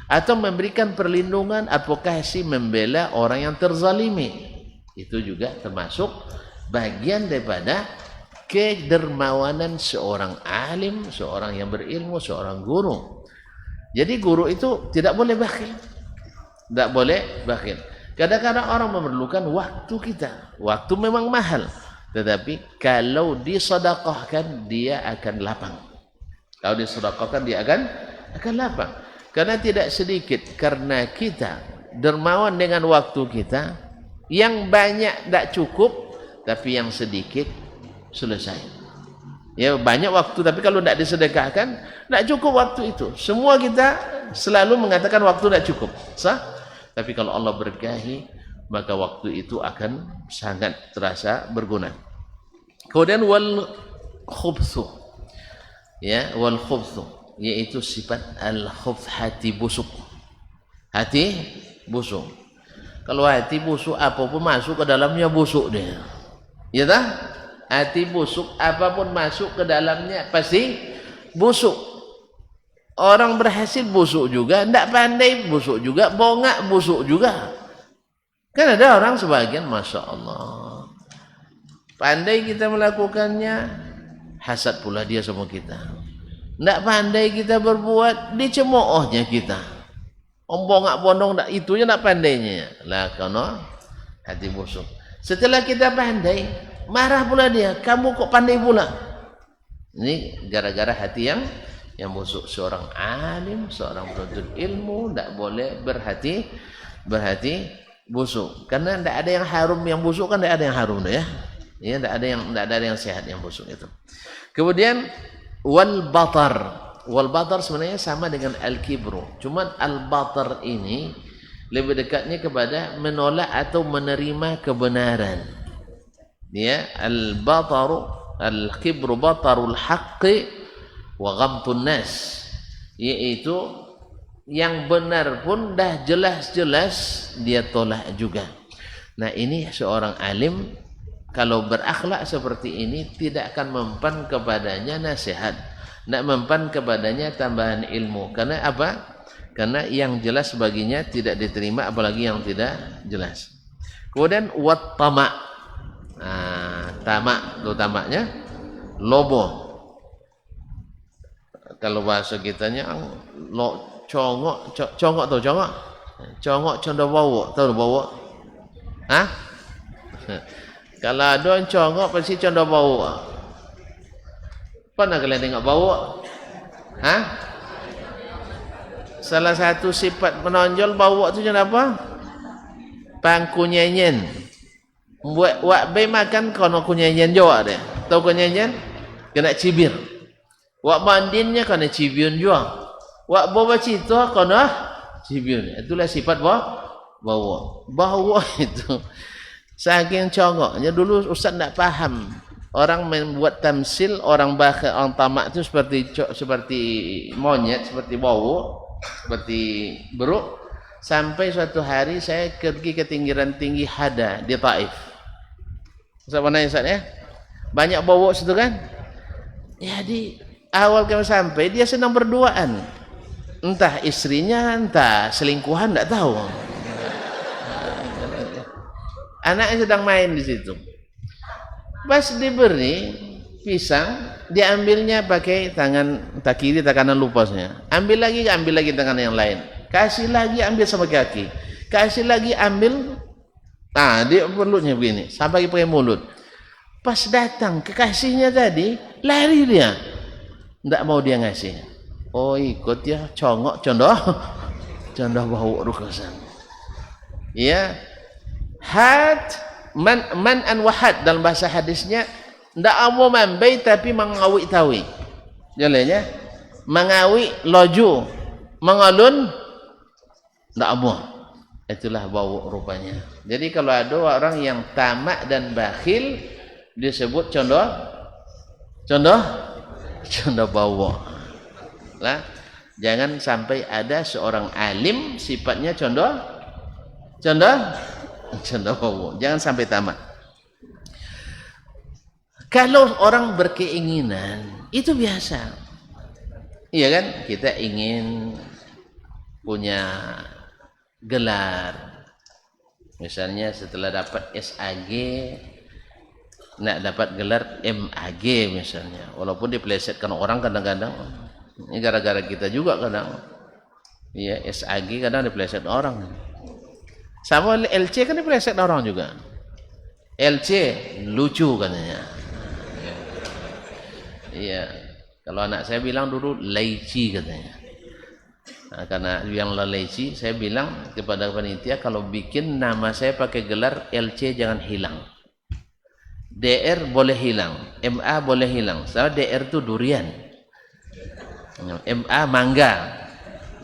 atau memberikan perlindungan, advokasi, membela orang yang terzalimi. Itu juga termasuk bagian daripada kedermawanan seorang alim, seorang yang berilmu, seorang guru. Jadi guru itu tidak boleh bakhil. Tidak boleh bakhil. Kadang-kadang orang memerlukan waktu kita. Waktu memang mahal, tetapi kalau disedekahkan dia akan lapang. Kalau disedekahkan dia akan lapang. Karena tidak sedikit, karena kita dermawan dengan waktu kita, yang banyak tidak cukup, tapi yang sedikit selesai. Ya banyak waktu, tapi kalau tidak disedekahkan, tidak cukup waktu itu. Semua kita selalu mengatakan waktu tidak cukup, sah? Tapi kalau Allah berkahi, maka waktu itu akan sangat terasa berguna. Kemudian wal khubthu, ya wal khubthu, yaitu sifat al-khubth, hati busuk. Hati busuk. Kalau hati busuk, apapun masuk ke dalamnya busuk dia. Ya tak? Hati busuk, apapun masuk ke dalamnya pasti busuk. Orang berhasil busuk juga, tidak pandai busuk juga, bongak busuk juga. Kan ada orang sebagian, Masya Allah, pandai kita melakukannya, hasad pula dia sama kita. Tidak pandai kita berbuat, dicemoohnya kita. Bongak bondong, itunya tidak pandainya. Lah karena hati busuk. Setelah kita pandai, marah pula dia, kamu kok pandai pula. Ini gara-gara hati yang busuk. Seorang alim, seorang penuntut ilmu tidak boleh berhati busuk. Karena tidak ada yang harum yang busuk, kan tidak ada yang harum ya. Ya, tidak ada yang sehat yang busuk itu. Kemudian wal batar sebenarnya sama dengan al-kibru. Cuman al-batar ini lebih dekatnya kepada menolak atau menerima kebenaran. Ya, al-bataru, al-kibru batarul haqqi wa ghamtun nas, yaitu yang benar pun dah jelas-jelas dia tolak juga. Nah, ini seorang alim kalau berakhlak seperti ini tidak akan mempan kepadanya nasihat, tidak mempan kepadanya tambahan ilmu. Karena apa? Karena yang jelas baginya tidak diterima, apalagi yang tidak jelas. Kemudian wat tamak. Nah, tamak itu tamaknya lobo. Kalau bahasa kitanya congok tahu congok cendawawo, tahu bawa? Hah? Kalau ada congok pasti cendawawo. Pernah kalian tengok bau? Hah? Salah satu sifat menonjol bau tu macam apa? Pangku nyenyen. Wak bay makan kono kunyenyen juga deh. Tahu kunyenyen? Kena cibir. Wak mandinnya kena cibir juga. Wak bawa cito kono cibir. Itulah sifat bau. Bau itu saking congoknya dulu Ustaz tidak paham. Orang membuat tamsil orang bakal orang tamak itu seperti monyet, seperti bau, seperti beruk. Sampai suatu hari saya pergi ke tinggiran tinggi Hada di Taif. Ustaz pernah Ustaz ya? Banyak bau situ kan? Ya di awal kami sampai dia sedang berduaan. Entah istrinya, entah selingkuhan, tidak tahu. Anaknya sedang main di situ. Pas diberi pisang, diambilnya pakai tangan tak kiri, tak kanan lupa saya. Ambil lagi tangan yang lain. Kasih lagi, ambil sama kaki. Kasih lagi, ambil. Nah, dia perutnya begini, sampai pakai mulut. Pas datang kekasihnya tadi, lari dia. Tidak mau dia ngasih. Oh, ikut ya, congok, condoh bau rukasan. Ya, man an wahad dalam bahasa hadisnya ndak mau mambai tapi mengawi-tawi. Jalannya mengawi loju, mengalun ndak mau. Itulah bau rupanya. Jadi kalau ada orang yang tamak dan bakhil disebut condoh bau. Lah, jangan sampai ada seorang alim sifatnya condoh bau. Jangan sampai tamak. Kalau orang berkeinginan itu biasa. Iya kan? Kita ingin punya gelar. Misalnya setelah dapat SAG nak dapat gelar MAG misalnya. Walaupun dipelesetkan orang kadang-kadang. Ini gara-gara kita juga kadang. Iya, SAG kadang dipeleset orang. Sama LC kan dipeleset orang juga. LC lucu katanya. Iya. Kalau anak saya bilang dulu leci katanya. Nah, karena yang leci, saya bilang kepada panitia kalau bikin nama saya pakai gelar LC jangan hilang. DR boleh hilang, MA boleh hilang. Soalnya DR itu durian. MA mangga.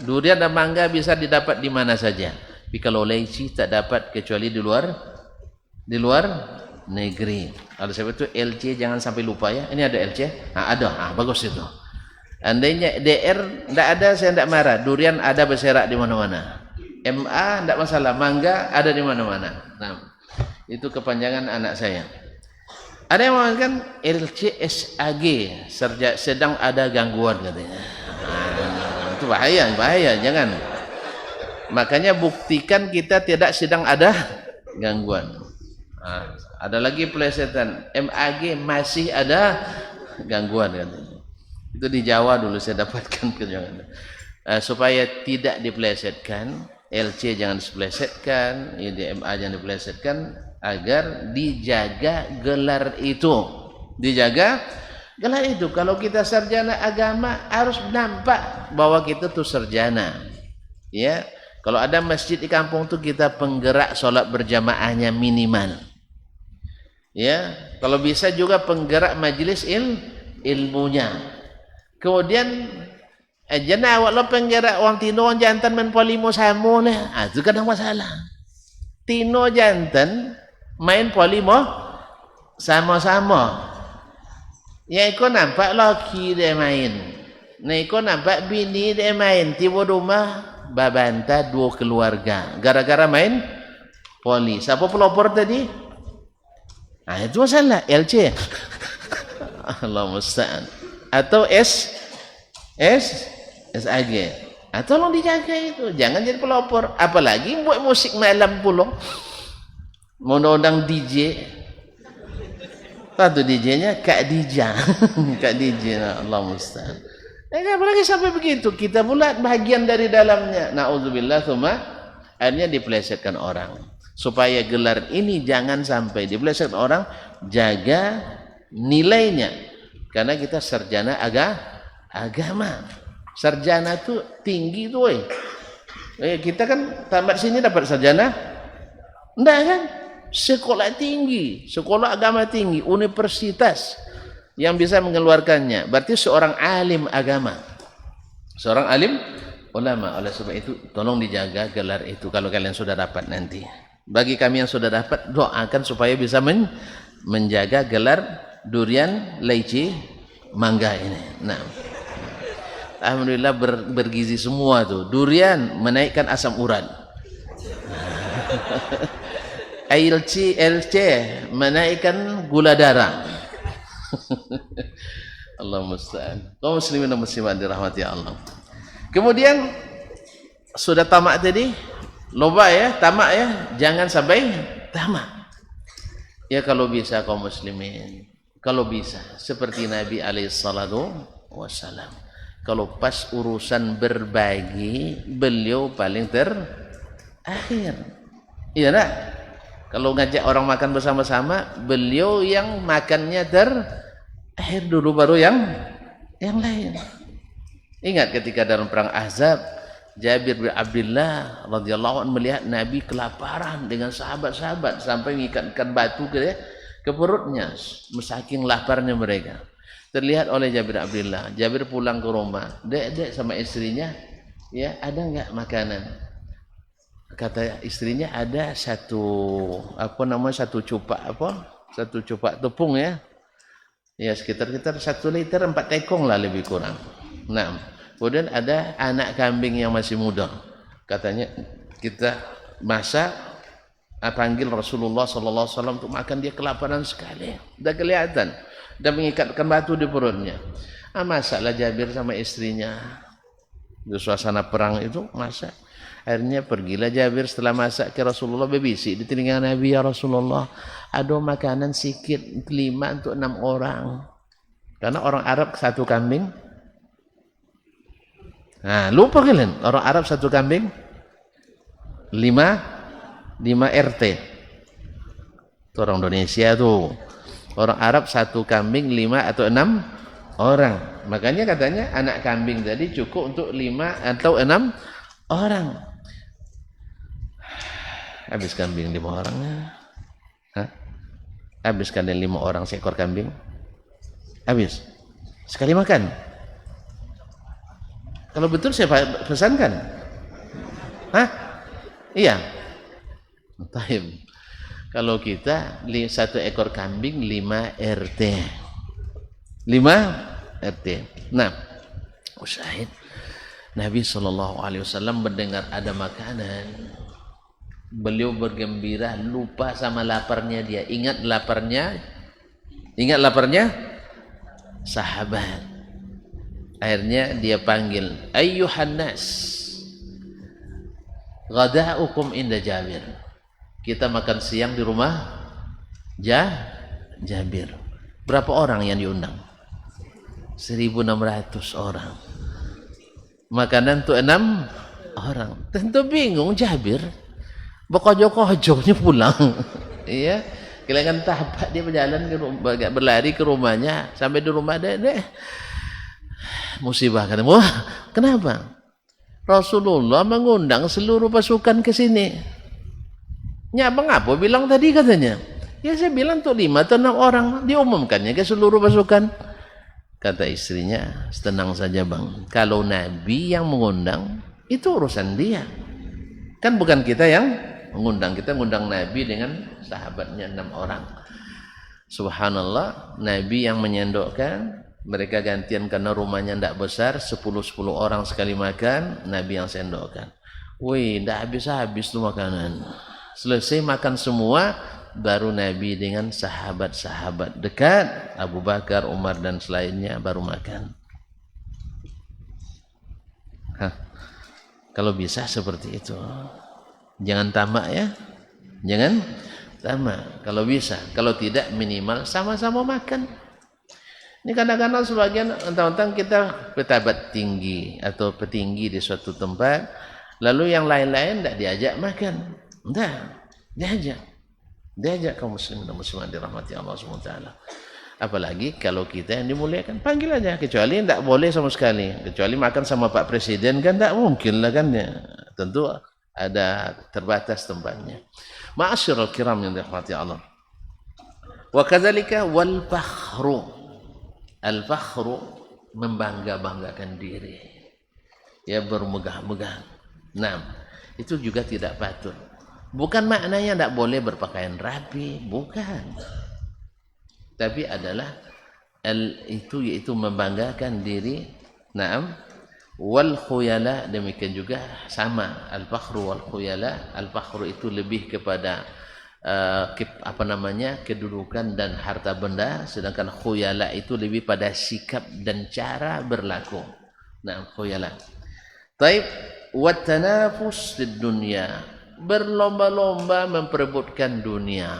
Durian dan mangga bisa didapat di mana saja. Tapi kalau leci tak dapat kecuali di luar negeri. Kalau sebab itu LC jangan sampai lupa ya. Ini ada LC? Nah, ada. Bagus itu. Andainya DR tidak ada, saya tidak marah. Durian ada berserak di mana-mana. MA tidak masalah. Mangga ada di mana-mana. Nah, itu kepanjangan anak saya. Ada yang mengatakan LCSAG sedang ada gangguan katanya. Itu bahaya, jangan. Makanya buktikan kita tidak sedang ada gangguan. Ada lagi pelesetan MAG masih ada gangguan katanya. Itu di Jawa dulu saya dapatkan kejangan. Supaya tidak dipelesetkan, LC jangan dipelesetkan, MA jangan dipelesetkan. Agar dijaga gelar itu. Dijaga gelar itu. Kalau kita sarjana agama harus nampak bahwa kita tuh sarjana. Ya. Kalau ada masjid di kampung tuh kita penggerak sholat berjamaahnya minimal. Ya. Kalau bisa juga penggerak majelis ilmunya. Kemudian jana awak lo penggerak orang tino orang jantan men polimo samo lah. Itu kadang masalah. Tino jantan main polimo sama-sama. Yang ikut nampak laki dia main. Yang ikut nampak bini dia main. Tiba rumah babanta dua keluarga. Gara-gara main poli. Siapa pelopor tadi? Nah itu masalah. LC. Allah musta'an. Atau SAG. Tolong dijaga itu. Jangan jadi pelopor. Apalagi buat musik malam pulang. Mau undang DJ. Tahu DJ-nya Kak Dija. Kak DJ, Allah musta'an. Apalagi sampai begitu, kita pula bahagian dari dalamnya. Na'udzubillah, akhirnya dipelesetkan orang. Supaya gelar ini jangan sampai dipelesetkan orang, jaga nilainya. Karena kita sarjana agama. Sarjana tuh tinggi tuh, kita kan tamat sini dapat sarjana? Enggak kan? Sekolah tinggi, sekolah agama tinggi, universitas yang bisa mengeluarkannya. Berarti seorang alim agama, seorang alim ulama. Oleh sebab itu tolong dijaga gelar itu kalau kalian sudah dapat nanti. Bagi kami yang sudah dapat, doakan supaya bisa menjaga gelar durian, leci, mangga ini. Nah, alhamdulillah bergizi semua tuh. Durian menaikkan asam urat. LC menaikkan gula darah. Allahumma musta'an. Kaum muslimin dan muslimat dirahmati Allah. Kemudian sudah tamak tadi, loba ya, tamak ya, jangan sampai tamak. Ya kalau bisa kaum muslimin, kalau bisa seperti Nabi alaihissalatu wassalam. Kalau pas urusan berbagi, beliau paling terakhir. Iya nak? Kalau ngajak orang makan bersama-sama, beliau yang makannya terakhir dulu, baru yang lain. Ingat ketika dalam perang Ahzab, Jabir bin Abdullah radhiyallahu anhu melihat Nabi kelaparan dengan sahabat-sahabat sampai mengikatkan batu ke perutnya, saking laparnya mereka. Terlihat oleh Jabir bin Abdullah. Jabir pulang ke rumah, dek sama istrinya, ya ada enggak makanan? Kata istrinya ada satu cupak tepung ya sekitar 1 liter 4 tekong lah lebih kurang. Nah, kemudian ada anak kambing yang masih muda, katanya kita masak, panggil Rasulullah SAW untuk makan, dia kelaparan sekali, udah kelihatan, udah mengikatkan batu di perutnya. Masaklah Jabir sama istrinya di suasana perang itu, masak. Akhirnya pergilah Jabir setelah masak ke Rasulullah, berbisik di telinga Nabi, ya Rasulullah, ada makanan sikit 5 untuk 6 orang. Karena orang Arab 1 kambing. Nah, lupa kalian, orang Arab 1 kambing 5 RT. Itu orang Indonesia tuh. Orang Arab 1 kambing 5 atau 6 orang. Makanya katanya anak kambing tadi cukup untuk 5 atau 6 orang. Habis kambing 5 orangnya. Habis kalian 5 orang seekor kambing? Habis sekali makan. Kalau betul saya pesankan. Iya. Taib. Kalau kita 1 ekor kambing 5 RT. 5 RT. Nah, usyahid Nabi SAW mendengar ada makanan, beliau bergembira, lupa sama laparnya dia. Ingat laparnya sahabat. Akhirnya dia panggil, ayyuhan nas, ghada'ukum inda Jabir. Kita makan siang di rumah Jabir. Berapa orang yang diundang? 1.600 orang. Makanan tuh 6 orang. Tentu bingung Jabir. Bokojo-kojonya pulang. Iya. Kelangan tapak dia berjalan berlari ke rumahnya, sampai di rumah dek musibah, kata, wah kenapa? Rasulullah mengundang seluruh pasukan ke sini. Ya mengapa bilang tadi, katanya. Ya saya bilang tuh 5 atau 6 orang, diumumkannya ke seluruh pasukan. Kata istrinya, tenang saja bang, kalau Nabi yang mengundang itu urusan dia, kan bukan kita yang mengundang. Kita mengundang Nabi dengan sahabatnya 6 orang. Subhanallah, Nabi yang menyendokkan, mereka gantian karena rumahnya tidak besar, 10 orang sekali makan, Nabi yang sendokkan. Wih, tidak habis-habis tuh makanan. Selesai makan semua, baru Nabi dengan sahabat-sahabat dekat, Abu Bakar, Umar dan selainnya baru makan. Kalau bisa seperti itu. Jangan tamak ya. Jangan tamak. Kalau bisa, kalau tidak minimal sama-sama makan. Ini kadang-kadang sebagian entang-entang kita pejabat tinggi atau petinggi di suatu tempat, lalu yang lain-lain tidak diajak makan. Tidak, diajak kaum muslimin dan muslimat dirahmati Allah SWT. Apalagi kalau kita yang dimuliakan, panggil aja. Kecuali tidak boleh sama sekali. Kecuali makan sama Pak Presiden kan tidak mungkin lah kan ya. Tentu ada terbatas tempatnya. Ma'asyiral kiram yang dirahmati Allah. Wa kadzalika wal fakhru. Al fakhru membangga-banggakan diri. Ya bermegah-megah. Nah, itu juga tidak patut. Bukan maknanya tidak boleh berpakaian rapi, bukan. Tapi adalah itu yaitu membanggakan diri. Naam. Wal khuyala, demikian juga sama al fakhru wal khuyala. Al fakhru itu lebih kepada kedudukan dan harta benda, sedangkan khuyala itu lebih pada sikap dan cara berlaku. Nah, khuyala. Taib wa tanafus di dunia, berlomba-lomba memperebutkan dunia.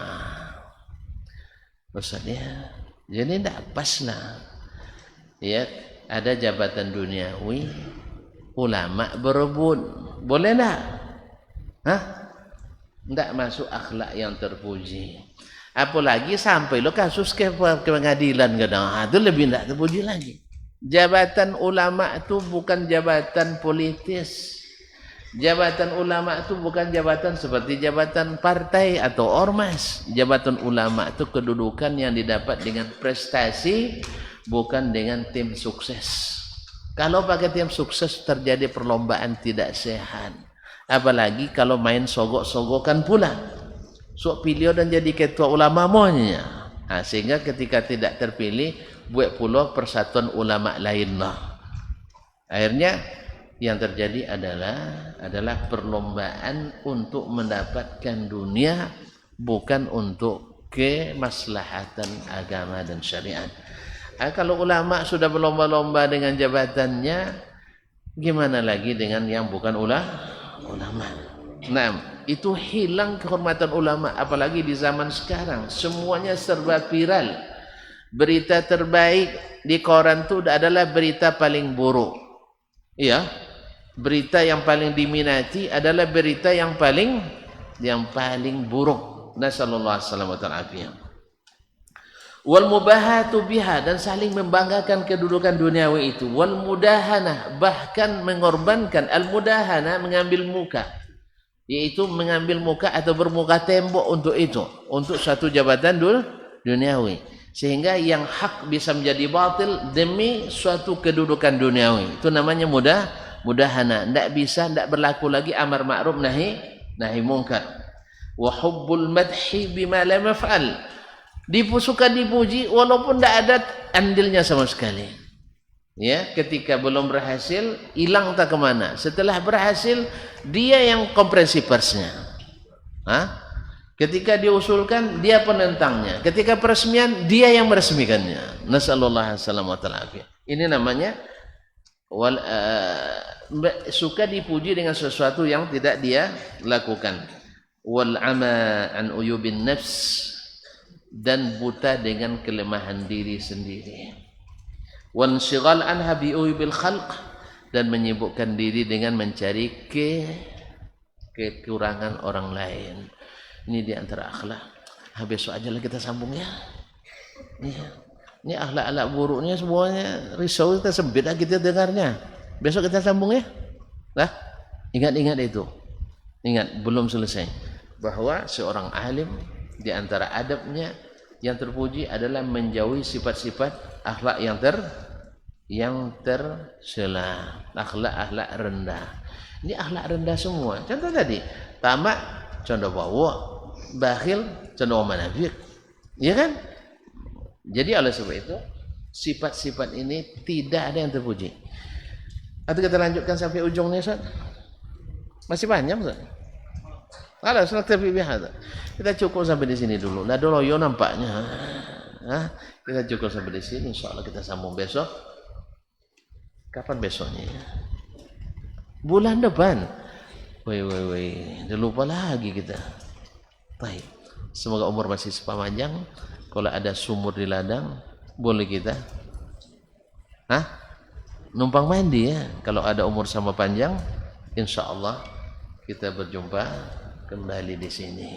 Maksudnya, jadi tidak pas lah. Ya, ada jabatan duniawi, ulama berebut, boleh tak? Hah? Tidak masuk akhlak yang terpuji. Apalagi sampai lo kasus ke pengadilan kadang, itu lebih tidak terpuji lagi. Jabatan ulama itu bukan jabatan politis. Jabatan ulama itu bukan jabatan seperti jabatan partai atau ormas. Jabatan ulama itu kedudukan yang didapat dengan prestasi, bukan dengan tim sukses. Kalau pakai tim sukses terjadi perlombaan tidak sehat. Apalagi kalau main sogok-sogokan pula. Sok pilih dan jadi ketua ulama maunya. Nah, sehingga ketika tidak terpilih, buat pula persatuan ulama lainlah. Akhirnya yang terjadi adalah perlombaan untuk mendapatkan dunia, bukan untuk kemaslahatan agama dan syariat. Kalau ulama sudah berlomba-lomba dengan jabatannya, gimana lagi dengan yang bukan ulama? Nah, itu hilang kehormatan ulama, apalagi di zaman sekarang semuanya serba viral. Berita terbaik di koran itu adalah berita paling buruk. Iya. Berita yang paling diminati adalah berita yang paling buruk. Nasallallahu alaihi wasallam. Wal mubahatu biha, dan saling membanggakan kedudukan duniawi itu. Wal mudahanah, bahkan mengorbankan al mudahana, mengambil muka, yaitu mengambil muka atau bermuka tembok untuk itu, untuk satu jabatan duniawi, sehingga yang hak bisa menjadi batil demi suatu kedudukan duniawi. Itu namanya mudahana. Tidak berlaku lagi amar ma'ruf nahi munkar. Wa hubbul madhi bima lam yaf'al, suka dipuji walaupun tidak ada andilnya sama sekali. Ya, ketika belum berhasil, hilang tak kemana. Setelah berhasil, dia yang konferensi persnya. Ketika diusulkan, dia penentangnya. Ketika peresmian, dia yang meresmikannya. Nasallallahu alaihi wasallam. Ini namanya suka dipuji dengan sesuatu yang tidak dia lakukan. Wal ama an uyubin nafs, dan buta dengan kelemahan diri sendiri. Wan syighal anha bi uyubil khalq, dan menyibukkan diri dengan mencari kekurangan orang lain. Ini di antara akhlak. Besok aja lah kita sambung ya. Ini akhlak-akhlak buruknya semuanya risau kita, sempit kita dengarnya. Besok kita sambung ya. Ingat-ingat itu. Ingat, belum selesai. Bahwa seorang alim di antara adabnya yang terpuji adalah menjauhi sifat-sifat akhlak yang tercela, akhlak rendah. Ini akhlak rendah semua. Contoh tadi, tamak, contoh bawa, bakhil, contoh manafik. Ya kan? Jadi oleh sebab itu, sifat-sifat ini tidak ada yang terpuji. Atau kita lanjutkan sampai ujungnya, Ustaz? Masih panjang, Ustaz? Ada sudah kita cukup sampai di sini dulu. Nah, dulu yo nampaknya. Kita cukup sampai di sini. Insyaallah kita sambung besok. Kapan besoknya? Bulan depan. Udah lupa lagi kita. Baik. Semoga umur masih sepanjang. Kalau ada sumur di ladang, boleh kita. Numpang mandi ya. Kalau ada umur sama panjang, insyaallah kita berjumpa kembali di sini.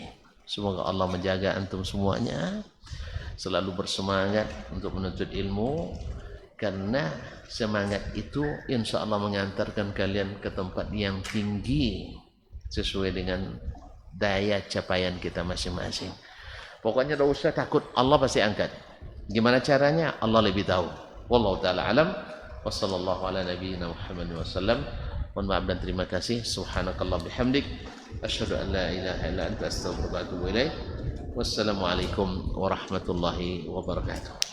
Semoga Allah menjaga antum semuanya, selalu bersemangat untuk menuntut ilmu, karena semangat itu insya Allah mengantarkan kalian ke tempat yang tinggi sesuai dengan daya capaian kita masing-masing. Pokoknya tidak usah takut, Allah pasti angkat. Gimana caranya? Allah lebih tahu. Wallahu ta'ala alam. Wassallallahu ala nabiyyina Muhammad wasallam. Mohon maaf dan terima kasih. Subhanakallah bihamdik. Asyhadu an la ilaha illa anta astaghfiruka wa atubu ilaik. Wassalamualaikum warahmatullahi wabarakatuh.